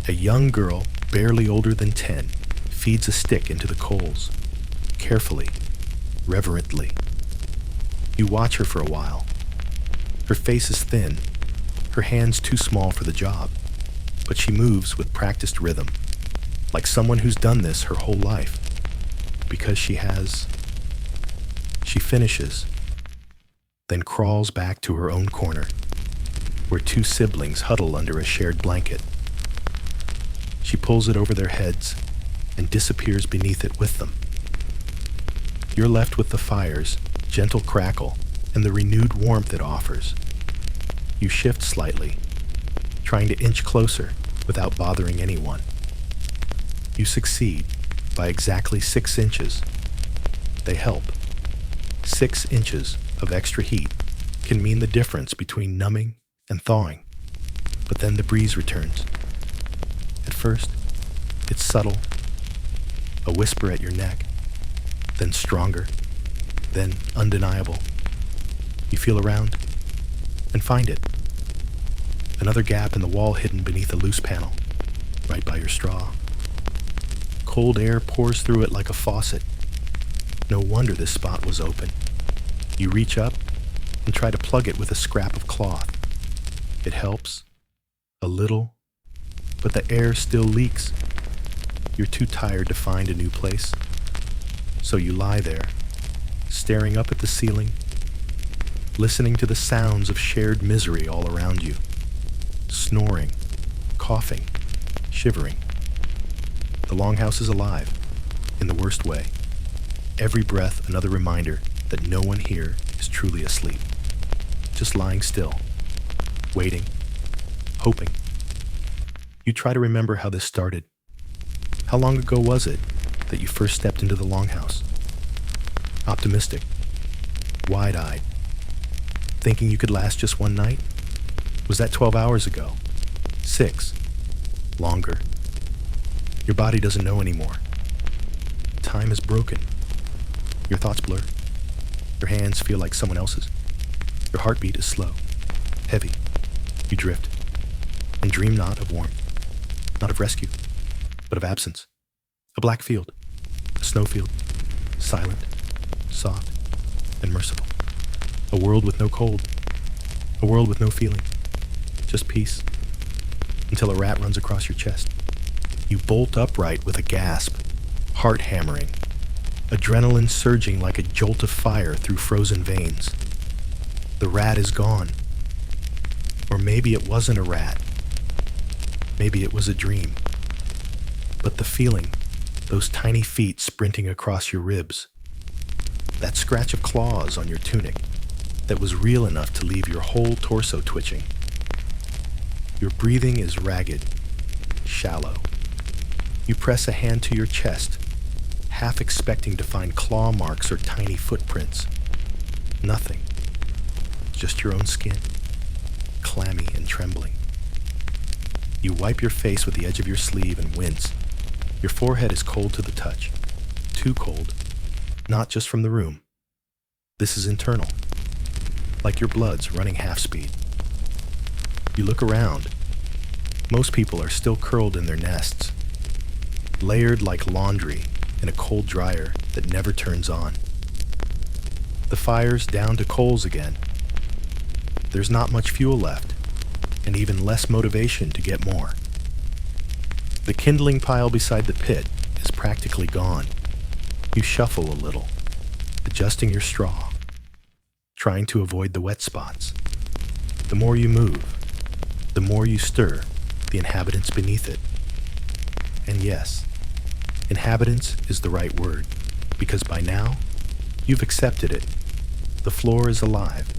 A young girl, barely older than 10, feeds a stick into the coals, carefully, reverently. You watch her for a while. Her face is thin, her hands too small for the job, but she moves with practiced rhythm, like someone who's done this her whole life, because she has. She finishes, then crawls back to her own corner, where two siblings huddle under a shared blanket. She pulls it over their heads and disappears beneath it with them. You're left with the fire's gentle crackle and the renewed warmth it offers. You shift slightly, trying to inch closer without bothering anyone. You succeed by exactly 6 inches. They help. 6 inches of extra heat can mean the difference between numbing and thawing. But then the breeze returns. At first, it's subtle, a whisper at your neck, then stronger, then undeniable. You feel around and find it. Another gap in the wall hidden beneath a loose panel, right by your straw. Cold air pours through it like a faucet. No wonder this spot was open. You reach up and try to plug it with a scrap of cloth. It helps, a little, but the air still leaks. You're too tired to find a new place. So you lie there, staring up at the ceiling, listening to the sounds of shared misery all around you. Snoring, coughing, shivering. The longhouse is alive, in the worst way. Every breath another reminder that no one here is truly asleep. Just lying still, waiting, hoping. You try to remember how this started. How long ago was it that you first stepped into the longhouse? Optimistic, wide-eyed, thinking you could last just one night? Was that 12 hours ago? 6? Longer? Your body doesn't know anymore. Time is broken. Your thoughts blur. Your hands feel like someone else's. Your heartbeat is slow, heavy. You drift, and dream not of warmth, not of rescue, but of absence. A black field, a snowfield, silent, soft, and merciful. A world with no cold, a world with no feeling, just peace, until a rat runs across your chest. You bolt upright with a gasp, heart hammering, adrenaline surging like a jolt of fire through frozen veins. The rat is gone. Or maybe it wasn't a rat. Maybe it was a dream. But the feeling, those tiny feet sprinting across your ribs, that scratch of claws on your tunic that was real enough to leave your whole torso twitching. Your breathing is ragged, shallow. You press a hand to your chest, half expecting to find claw marks or tiny footprints. Nothing. Just your own skin, clammy and trembling. You wipe your face with the edge of your sleeve and wince. Your forehead is cold to the touch. Too cold. Not just from the room. This is internal. Like your blood's running half speed. You look around. Most people are still curled in their nests. layered like laundry in a cold dryer that never turns on. The fire's down to coals again. There's not much fuel left, and even less motivation to get more. The kindling pile beside the pit is practically gone. You shuffle a little, adjusting your straw, trying to avoid the wet spots. The more you move, the more you stir the inhabitants beneath it. And yes, inhabitants is the right word, because by now, you've accepted it. The floor is alive,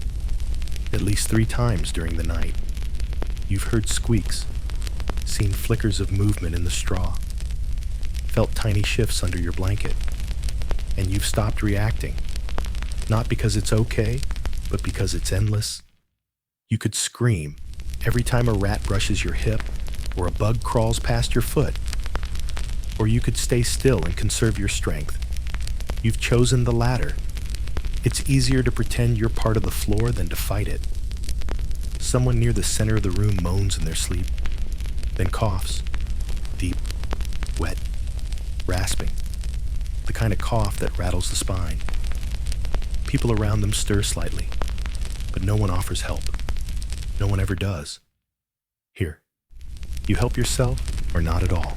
at least 3 times during the night. You've heard squeaks, seen flickers of movement in the straw, felt tiny shifts under your blanket, and you've stopped reacting, not because it's okay, but because it's endless. You could scream every time a rat brushes your hip or a bug crawls past your foot, or you could stay still and conserve your strength. You've chosen the latter. It's easier to pretend you're part of the floor than to fight it. Someone near the center of the room moans in their sleep, then coughs, deep, wet, rasping, the kind of cough that rattles the spine. People around them stir slightly, but no one offers help. No one ever does. Here, you help yourself or not at all.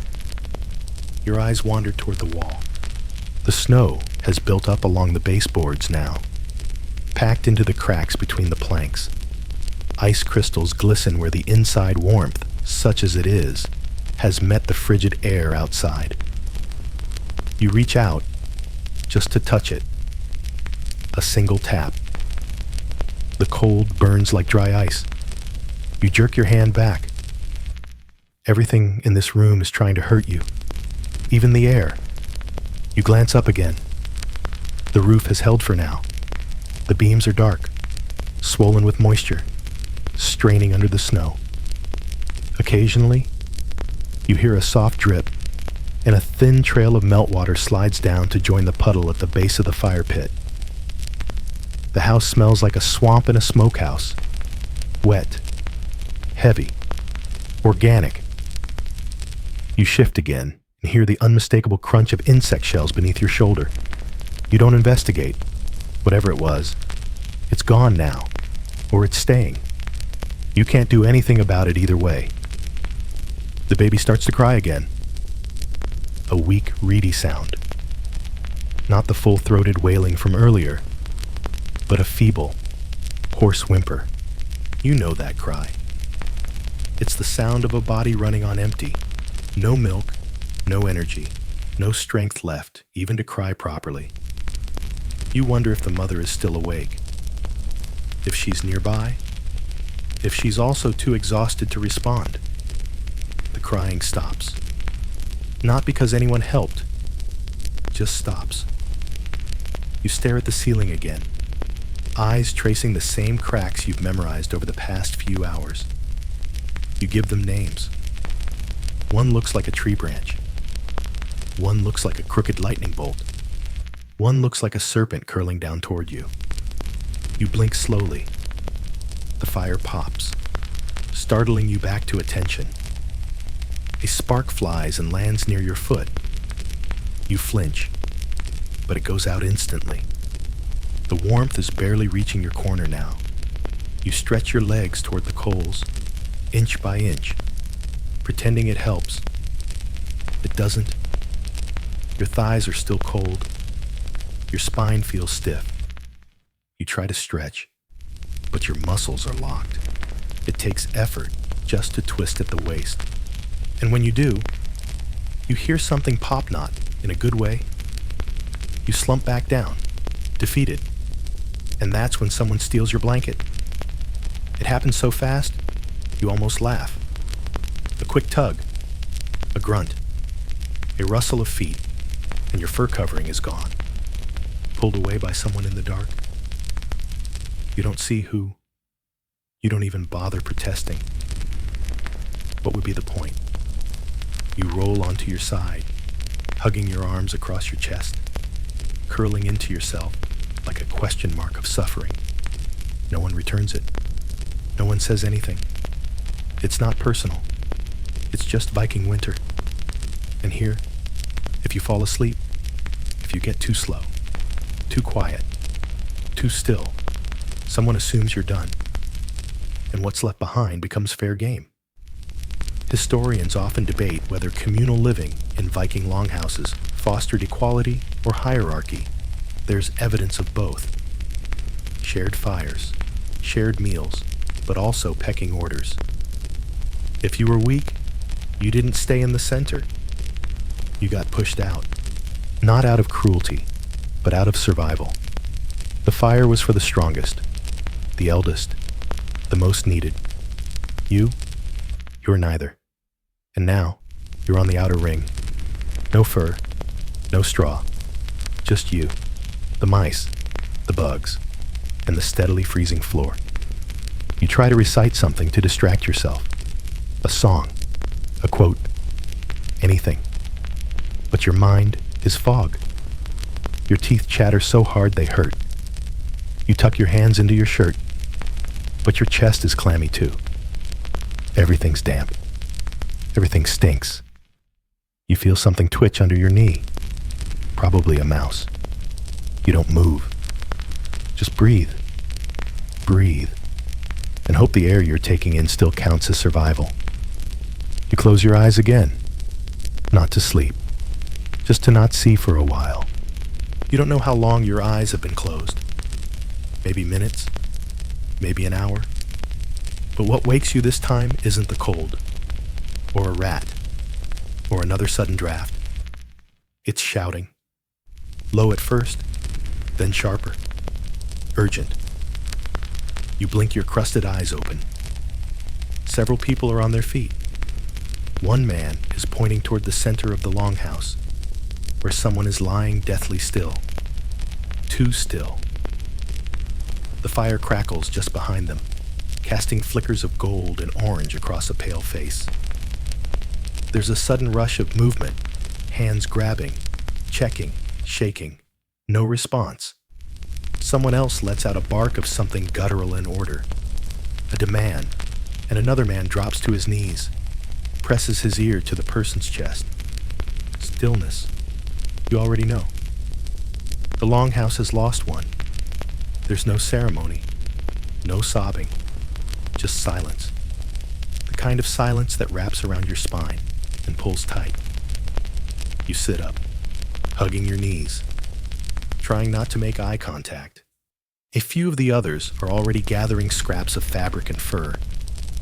Your eyes wander toward the wall. The snow has built up along the baseboards now, packed into the cracks between the planks. Ice crystals glisten where the inside warmth, such as it is, has met the frigid air outside. You reach out, just to touch it. A single tap. The cold burns like dry ice. You jerk your hand back. Everything in this room is trying to hurt you, even the air. You glance up again. The roof has held for now. The beams are dark, swollen with moisture, straining under the snow. Occasionally, you hear a soft drip, and a thin trail of meltwater slides down to join the puddle at the base of the fire pit. The house smells like a swamp in a smokehouse. Wet, heavy, organic. You shift again and hear the unmistakable crunch of insect shells beneath your shoulder. You don't investigate. Whatever it was, it's gone now, or it's staying. You can't do anything about it either way. The baby starts to cry again. A weak, reedy sound. Not the full-throated wailing from earlier, but a feeble, hoarse whimper. You know that cry. It's the sound of a body running on empty. No milk, no energy, no strength left, even to cry properly. You wonder if the mother is still awake, if she's nearby, if she's also too exhausted to respond. The crying stops. Not because anyone helped, just stops. You stare at the ceiling again, eyes tracing the same cracks you've memorized over the past few hours. You give them names. One looks like a tree branch. One looks like a crooked lightning bolt. One looks like a serpent curling down toward you. You blink slowly. The fire pops, startling you back to attention. A spark flies and lands near your foot. You flinch, but it goes out instantly. The warmth is barely reaching your corner now. You stretch your legs toward the coals, inch by inch, pretending it helps. It doesn't. Your thighs are still cold. Your spine feels stiff. You try to stretch, but your muscles are locked. It takes effort just to twist at the waist. And when you do, you hear something pop knot in a good way. You slump back down, defeated. And that's when someone steals your blanket. It happens so fast, you almost laugh. A quick tug, a grunt, a rustle of feet, and your fur covering is gone, pulled away by someone in the dark. You don't see who. You don't even bother protesting. What would be the point? You roll onto your side, hugging your arms across your chest, curling into yourself like a question mark of suffering. No one returns it. No one says anything. It's not personal. It's just Viking winter. And here, If you fall asleep, if you get too slow, too quiet, too still, someone assumes you're done, and what's left behind becomes fair game. Historians often debate whether communal living in Viking longhouses fostered equality or hierarchy. There's evidence of both. Shared fires, shared meals, but also pecking orders. If you were weak, you didn't stay in the center. You got pushed out. Not out of cruelty, but out of survival. The fire was for the strongest, the eldest, the most needed. You're neither. And now, you're on the outer ring. No fur, no straw, just you, the mice, the bugs, and the steadily freezing floor. You try to recite something to distract yourself. A song, a quote, anything. But your mind is fog. Your teeth chatter so hard they hurt. You tuck your hands into your shirt, but your chest is clammy too. Everything's damp. Everything stinks. You feel something twitch under your knee. Probably a mouse. You don't move. Just breathe. Breathe. And hope the air you're taking in still counts as survival. You close your eyes again. Not to sleep. Just to not see for a while. You don't know how long your eyes have been closed. Maybe minutes. Maybe an hour. But what wakes you this time isn't the cold. Or a rat. Or another sudden draft. It's shouting. Low at first, then sharper. Urgent. You blink your crusted eyes open. Several people are on their feet. One man is pointing toward the center of the longhouse, where someone is lying deathly still. Too still. The fire crackles just behind them, casting flickers of gold and orange across a pale face. There's a sudden rush of movement, hands grabbing, checking, shaking. No response. Someone else lets out a bark of something guttural in order. A demand, and another man drops to his knees, presses his ear to the person's chest. Stillness. You already know. The longhouse has lost one. There's no ceremony, no sobbing, just silence. The kind of silence that wraps around your spine and pulls tight. You sit up, hugging your knees, trying not to make eye contact. A few of the others are already gathering scraps of fabric and fur,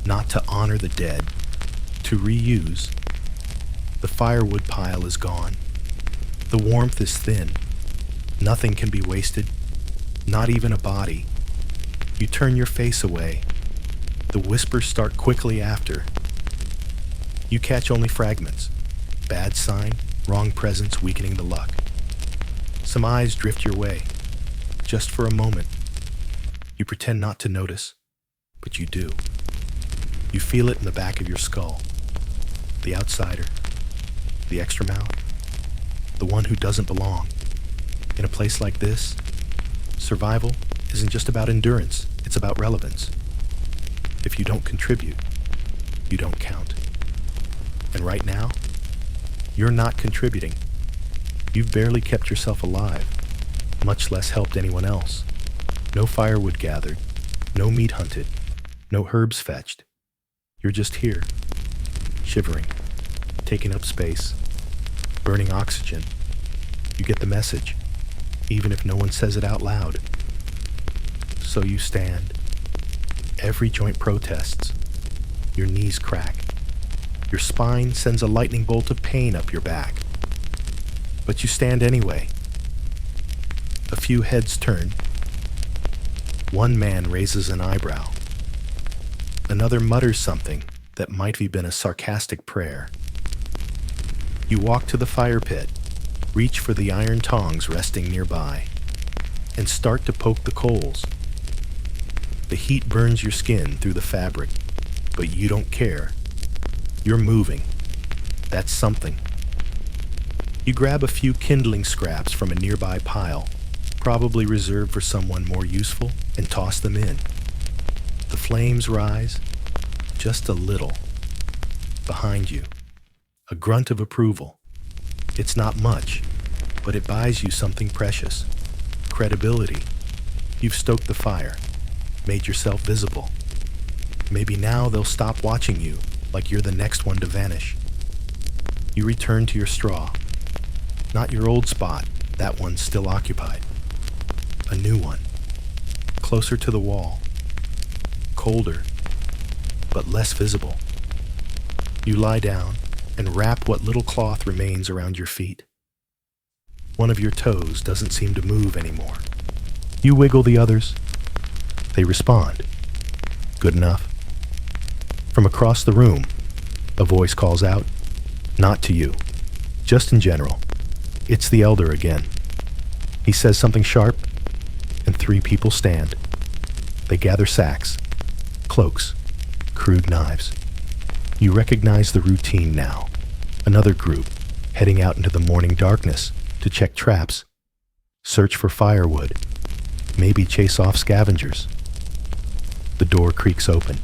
not to honor the dead, to reuse. The firewood pile is gone. The warmth is thin. Nothing can be wasted, not even a body. You turn your face away. The whispers start quickly after. You catch only fragments. Bad sign, wrong presence weakening the luck. Some eyes drift your way, just for a moment. You pretend not to notice, but you do. You feel it in the back of your skull. The outsider, the extra mouth, the one who doesn't belong. In a place like this, survival isn't just about endurance, it's about relevance. If you don't contribute, you don't count. And right now, you're not contributing. You've barely kept yourself alive, much less helped anyone else. No firewood gathered, no meat hunted, no herbs fetched. You're just here, shivering, taking up space, burning oxygen. You get the message, even if no one says it out loud. So you stand. Every joint protests. Your knees crack. Your spine sends a lightning bolt of pain up your back. But you stand anyway. A few heads turn. One man raises an eyebrow. Another mutters something that might have been a sarcastic prayer. You walk to the fire pit, reach for the iron tongs resting nearby, and start to poke the coals. The heat burns your skin through the fabric, but you don't care. You're moving. That's something. You grab a few kindling scraps from a nearby pile, probably reserved for someone more useful, and toss them in. The flames rise, just a little. Behind you, a grunt of approval. It's not much, but it buys you something precious. Credibility. You've stoked the fire, made yourself visible. Maybe now they'll stop watching you like you're the next one to vanish. You return to your straw. Not your old spot, that one's still occupied. A new one, closer to the wall, colder, but less visible. You lie down and wrap what little cloth remains around your feet. One of your toes doesn't seem to move anymore. You wiggle the others. They respond. Good enough. From across the room, a voice calls out, not to you, just in general. It's the elder again. He says something sharp, and 3 people stand. They gather sacks, cloaks, crude knives. You recognize the routine now. Another group, heading out into the morning darkness to check traps, search for firewood, maybe chase off scavengers. The door creaks open.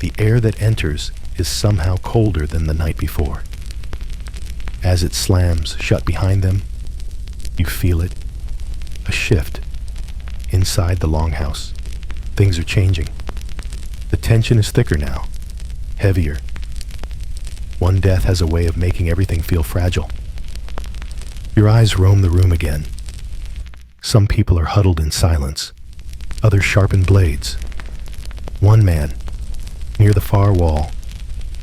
The air that enters is somehow colder than the night before. As it slams shut behind them, you feel it. A shift. Inside the longhouse, things are changing. The tension is thicker now, heavier. One death has a way of making everything feel fragile. Your eyes roam the room again. Some people are huddled in silence, others sharpen blades. One man, near the far wall,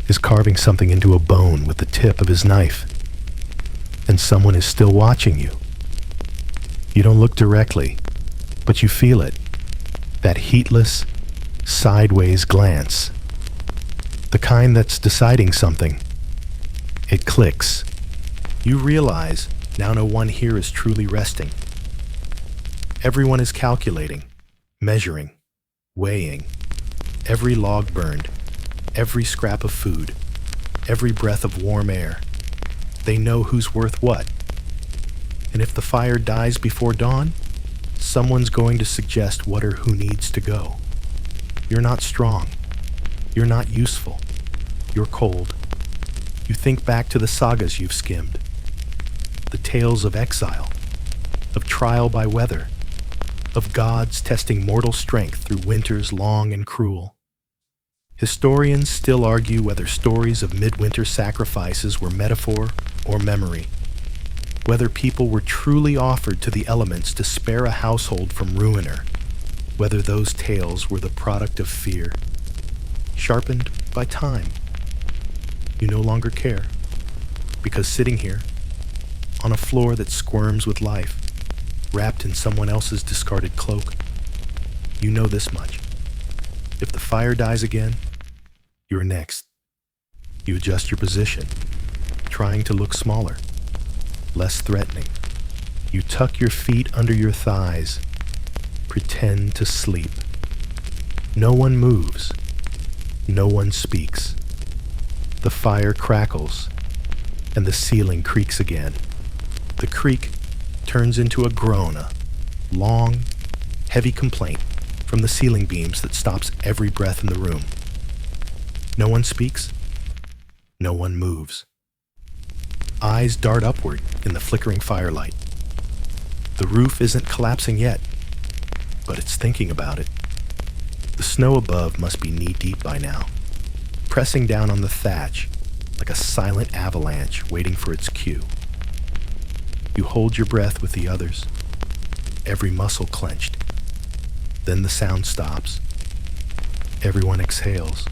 is carving something into a bone with the tip of his knife. And someone is still watching you. You don't look directly, but you feel it. That heatless, sideways glance. The kind that's deciding something. It clicks. You realize now no one here is truly resting. Everyone is calculating, measuring, weighing. Every log burned, every scrap of food, every breath of warm air. They know who's worth what. And if the fire dies before dawn, someone's going to suggest what or who needs to go. You're not strong. You're not useful. You're cold. You think back to the sagas you've skimmed, the tales of exile, of trial by weather, of gods testing mortal strength through winters long and cruel. Historians still argue whether stories of midwinter sacrifices were metaphor or memory, whether people were truly offered to the elements to spare a household from ruiner, whether those tales were the product of fear, sharpened by time. You no longer care, because sitting here, on a floor that squirms with life, wrapped in someone else's discarded cloak, you know this much. If the fire dies again, you're next. You adjust your position, trying to look smaller, less threatening. You tuck your feet under your thighs, pretend to sleep. No one moves. No one speaks. The fire crackles, and the ceiling creaks again. The creak turns into a groan, a long, heavy complaint from the ceiling beams that stops every breath in the room. No one speaks. No one moves. Eyes dart upward in the flickering firelight. The roof isn't collapsing yet, but it's thinking about it. The snow above must be knee-deep by now, pressing down on the thatch like a silent avalanche waiting for its cue. You hold your breath with the others, every muscle clenched. Then the sound stops. Everyone exhales.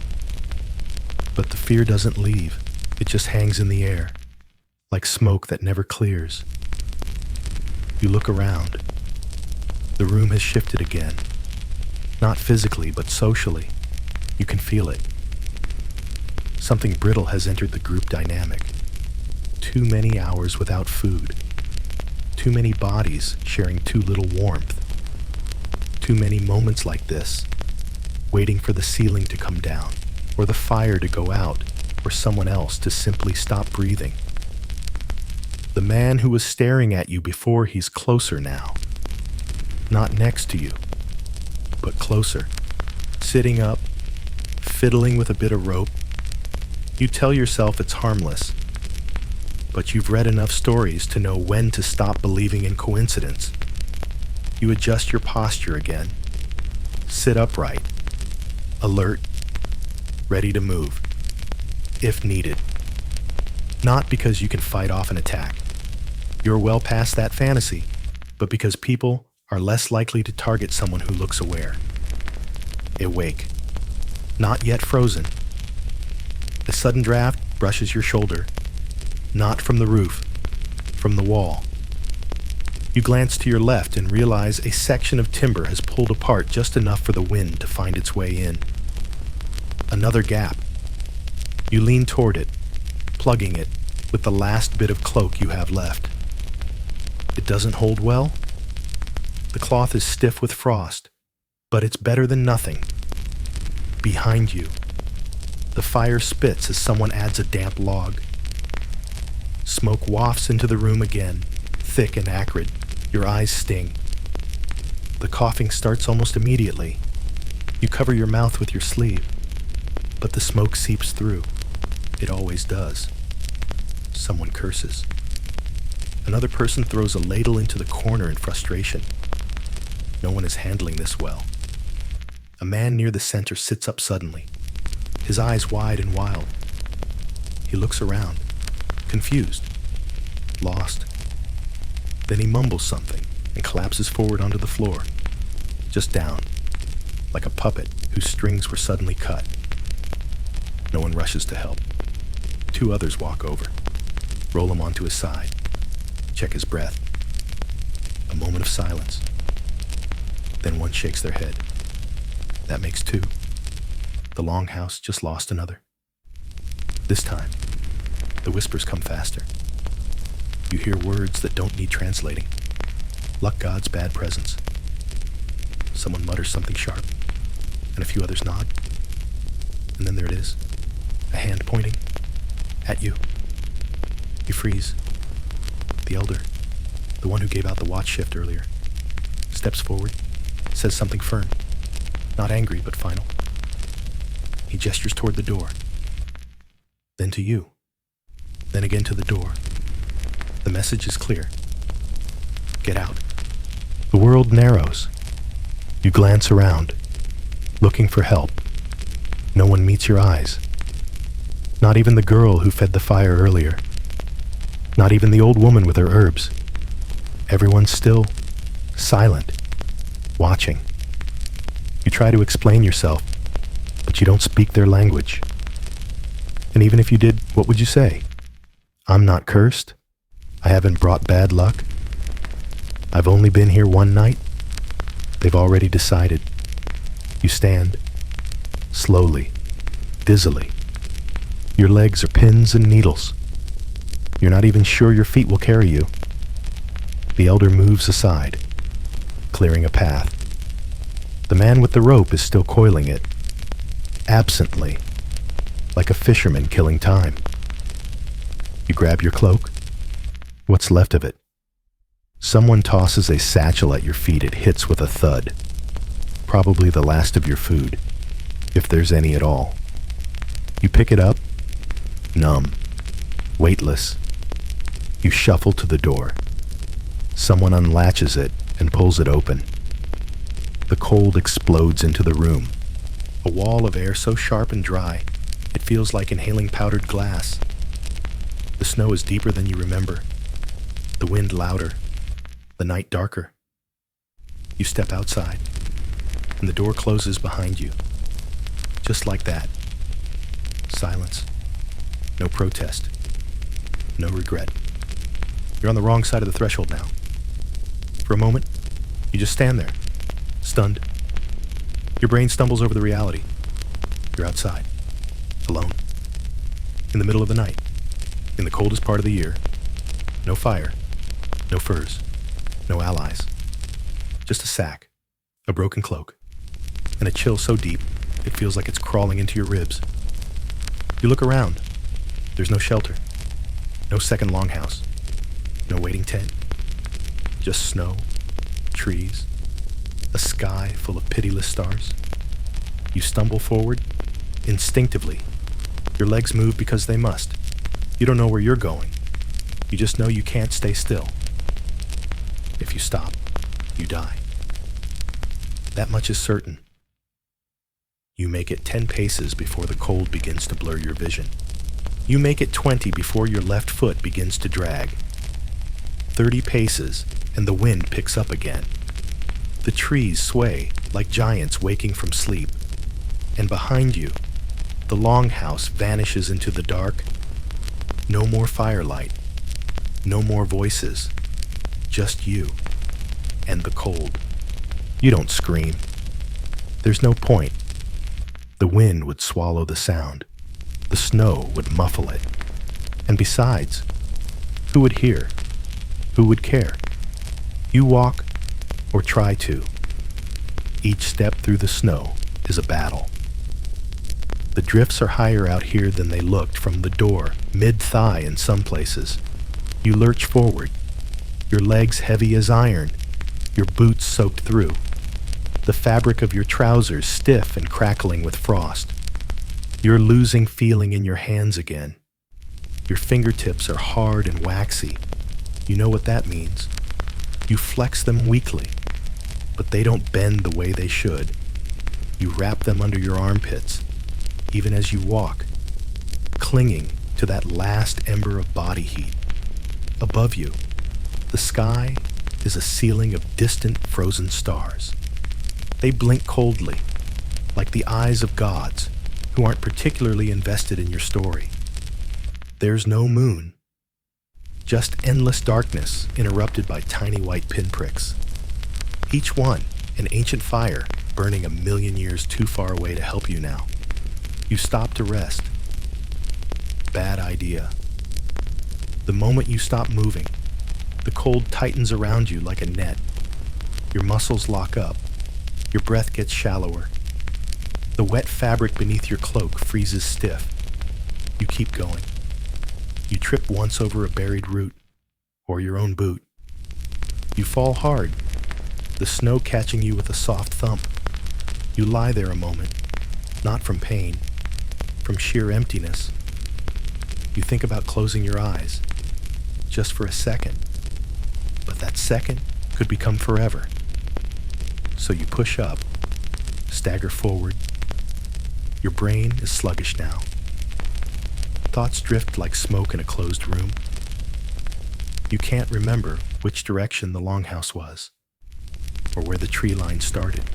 But the fear doesn't leave. It just hangs in the air, like smoke that never clears. You look around. The room has shifted again. Not physically, but socially. You can feel it. Something brittle has entered the group dynamic. Too many hours without food. Too many bodies sharing too little warmth. Too many moments like this, waiting for the ceiling to come down, or the fire to go out, or someone else to simply stop breathing. The man who was staring at you before, he's closer now. Not next to you, but closer. Sitting up, fiddling with a bit of rope. You tell yourself it's harmless. but you've read enough stories to know when to stop believing in coincidence. You adjust your posture again. Sit upright, alert, ready to move, if needed. Not because you can fight off an attack. You're well past that fantasy, but because people are less likely to target someone who looks aware. Awake. Not yet frozen. A sudden draft brushes your shoulder. Not from the roof, from the wall. You glance to your left and realize a section of timber has pulled apart just enough for the wind to find its way in. Another gap. You lean toward it, plugging it with the last bit of cloak you have left. It doesn't hold well. The cloth is stiff with frost, but it's better than nothing. Behind you, the fire spits as someone adds a damp log. Smoke wafts into the room again, thick and acrid. Your eyes sting. The coughing starts almost immediately. You cover your mouth with your sleeve, but the smoke seeps through. It always does. Someone curses. Another person throws a ladle into the corner in frustration. No one is handling this well. A man near the center sits up suddenly, his eyes wide and wild. He looks around, confused, lost. Then he mumbles something and collapses forward onto the floor, just down, like a puppet whose strings were suddenly cut. No one rushes to help. Two others walk over, roll him onto his side, check his breath. A moment of silence. Then one shakes their head. That makes two. The longhouse just lost another. This time, the whispers come faster. You hear words that don't need translating. Luck God's bad presence. Someone mutters something sharp, and a few others nod. And then there it is, a hand pointing at you. You freeze. The elder, the one who gave out the watch shift earlier, steps forward, says something firm, not angry but final. He gestures toward the door, then to you, then again to the door. The message is clear. Get out. The world narrows. You glance around, looking for help. No one meets your eyes. Not even the girl who fed the fire earlier. Not even the old woman with her herbs. Everyone's still silent, watching. You try to explain yourself, but you don't speak their language. And even if you did, what would you say? I'm not cursed. I haven't brought bad luck. I've only been here one night. They've already decided. You stand, slowly, dizzily. Your legs are pins and needles. You're not even sure your feet will carry you. The elder moves aside, clearing a path. The man with the rope is still coiling it, absently, like a fisherman killing time. You grab your cloak. What's left of it? Someone tosses a satchel at your feet. It hits with a thud. Probably the last of your food, if there's any at all. You pick it up, numb, weightless. You shuffle to the door. Someone unlatches it and pulls it open. The cold explodes into the room. A wall of air so sharp and dry, it feels like inhaling powdered glass. The snow is deeper than you remember. The wind louder. The night darker. You step outside, and the door closes behind you. Just like that. Silence. No protest. No regret. You're on the wrong side of the threshold now. For a moment, you just stand there, stunned. Your brain stumbles over the reality. You're outside, alone, in the middle of the night, in the coldest part of the year. No fire, no furs, no allies. Just a sack, a broken cloak, and a chill so deep it feels like it's crawling into your ribs. You look around. There's no shelter, no second longhouse, no waiting tent. Just snow, trees, a sky full of pitiless stars. You stumble forward, instinctively. Your legs move because they must. You don't know where you're going, You just know you can't stay still. If you stop, you die. That much is certain. You make it 10 paces before the cold begins to blur your vision. You make it 20 before your left foot begins to drag. 30 paces, and the wind picks up again. The trees sway like giants waking from sleep. And behind you, the longhouse vanishes into the dark. No more firelight. No more voices. Just you and the cold. You don't scream. There's no point. The wind would swallow the sound. The snow would muffle it. And besides, who would hear? Who would care? You walk, or try to. Each step through the snow is a battle. The drifts are higher out here than they looked from the door, mid-thigh in some places. You lurch forward, your legs heavy as iron, your boots soaked through, the fabric of your trousers stiff and crackling with frost. You're losing feeling in your hands again. Your fingertips are hard and waxy. You know what that means. You flex them weakly, but they don't bend the way they should. You wrap them under your armpits, even as you walk, clinging to that last ember of body heat. Above you, the sky is a ceiling of distant frozen stars. They blink coldly, like the eyes of gods who aren't particularly invested in your story. There's no moon, just endless darkness interrupted by tiny white pinpricks. Each one an ancient fire burning a million years too far away to help you now. You stop to rest. Bad idea. The moment you stop moving, the cold tightens around you like a net. Your muscles lock up. Your breath gets shallower. The wet fabric beneath your cloak freezes stiff. You keep going. You trip once over a buried root, or your own boot. You fall hard, the snow catching you with a soft thump. You lie there a moment, not from pain, from sheer emptiness. You think about closing your eyes, just for a second. But that second could become forever. So you push up, stagger forward. Your brain is sluggish now. Thoughts drift like smoke in a closed room. You can't remember which direction the longhouse was, or where the tree line started,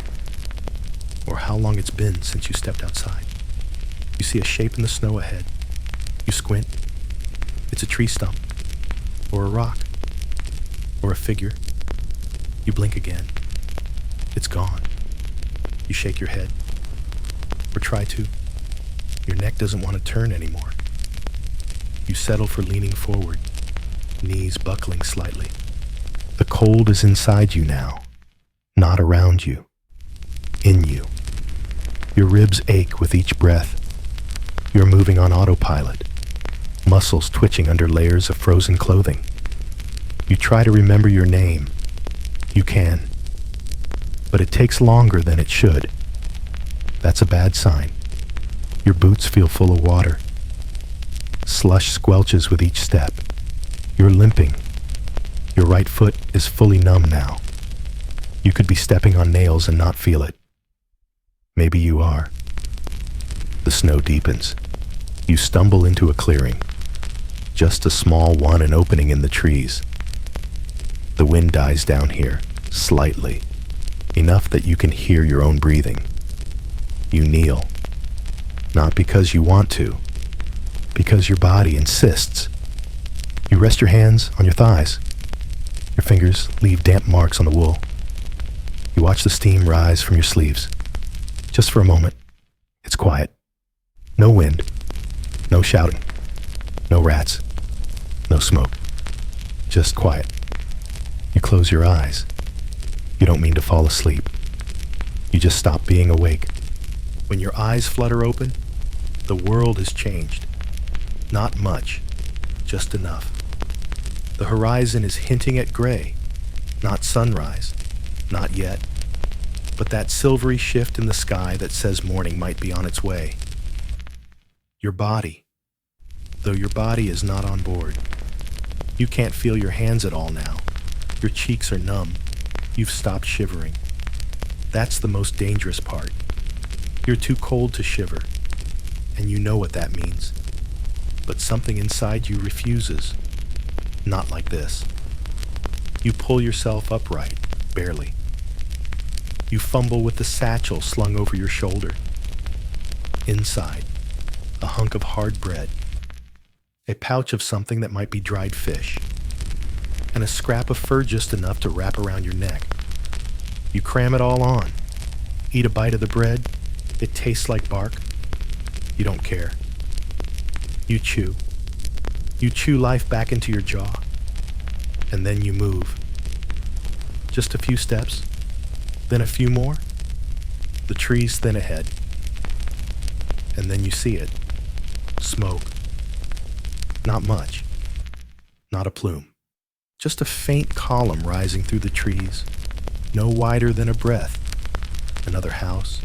or how long it's been since you stepped outside. You see a shape in the snow ahead. You squint. It's a tree stump, or a rock, or a figure. You blink again. It's gone. You shake your head, or try to. Your neck doesn't want to turn anymore. You settle for leaning forward, knees buckling slightly. The cold is inside you now, not around you, in you. Your ribs ache with each breath. You're moving on autopilot, muscles twitching under layers of frozen clothing. You try to remember your name. You can. But it takes longer than it should. That's a bad sign. Your boots feel full of water. Slush squelches with each step. You're limping. Your right foot is fully numb now. You could be stepping on nails and not feel it. Maybe you are. The snow deepens. You stumble into a clearing. Just a small one, an opening in the trees. The wind dies down here, slightly, enough that you can hear your own breathing. You kneel. Not because you want to, because your body insists. You rest your hands on your thighs. Your fingers leave damp marks on the wool. You watch the steam rise from your sleeves. Just for a moment, it's quiet. No wind, no shouting, no rats, no smoke. Just quiet. You close your eyes. You don't mean to fall asleep. You just stop being awake. When your eyes flutter open, the world has changed. Not much, just enough. The horizon is hinting at gray, not sunrise, not yet, but that silvery shift in the sky that says morning might be on its way. Your body, though your body is not on board, You can't feel your hands at all now. Your cheeks are numb. You've stopped shivering. That's the most dangerous part. You're too cold to shiver, and you know what that means. But something inside you refuses. Not like this. You pull yourself upright, barely. You fumble with the satchel slung over your shoulder. Inside, a hunk of hard bread, a pouch of something that might be dried fish, and a scrap of fur just enough to wrap around your neck. You cram it all on. Eat a bite of the bread. It tastes like bark. You don't care. You chew. You chew life back into your jaw. And then you move. Just a few steps, then a few more. The trees thin ahead. And then you see it. Smoke. Not much. Not a plume. Just a faint column rising through the trees, no wider than a breath. Another house,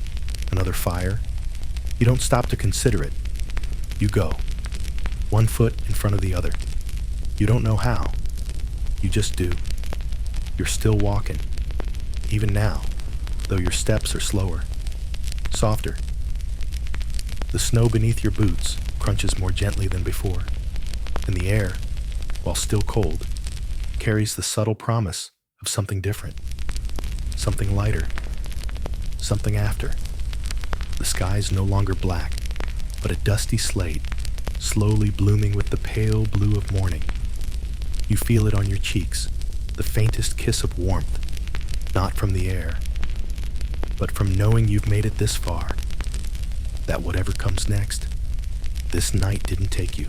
another fire. You don't stop to consider it. You go, one foot in front of the other. You don't know how. You just do. You're still walking, even now, though your steps are slower, softer. The snow beneath your boots crunches more gently than before, and the air, while still cold, carries the subtle promise of something different, something lighter, something after. The sky's no longer black, but a dusty slate, slowly blooming with the pale blue of morning. You feel it on your cheeks, the faintest kiss of warmth, not from the air, but from knowing you've made it this far, that whatever comes next, this night didn't take you.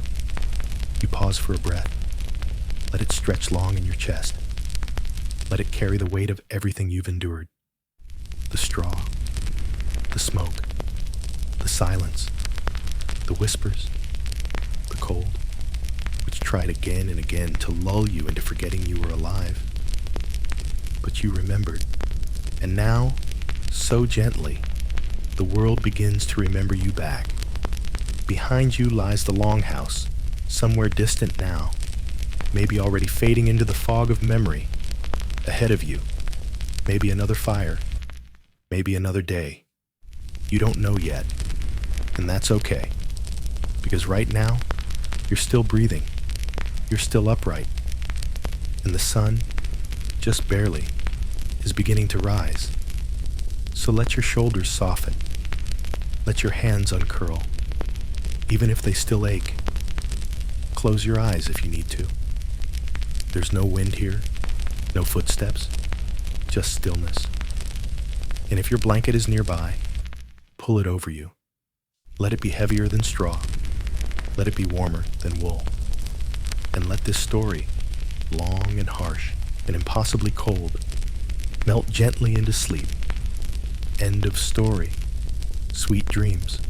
You pause for a breath. Let it stretch long in your chest. Let it carry the weight of everything you've endured. The straw, the smoke, the silence, the whispers, the cold, which tried again and again to lull you into forgetting you were alive. But you remembered, and now, so gently, the world begins to remember you back. Behind you lies the longhouse, somewhere distant now, maybe already fading into the fog of memory. Ahead of you, maybe another fire, maybe another day. You don't know yet, and that's okay, because right now, you're still breathing, you're still upright, and the sun, just barely, is beginning to rise. So let your shoulders soften, let your hands uncurl, even if they still ache. Close your eyes if you need to. There's no wind here, no footsteps, just stillness. And if your blanket is nearby, pull it over you. Let it be heavier than straw. Let it be warmer than wool. And let this story, long and harsh and impossibly cold, melt gently into sleep. End of story. Sweet dreams.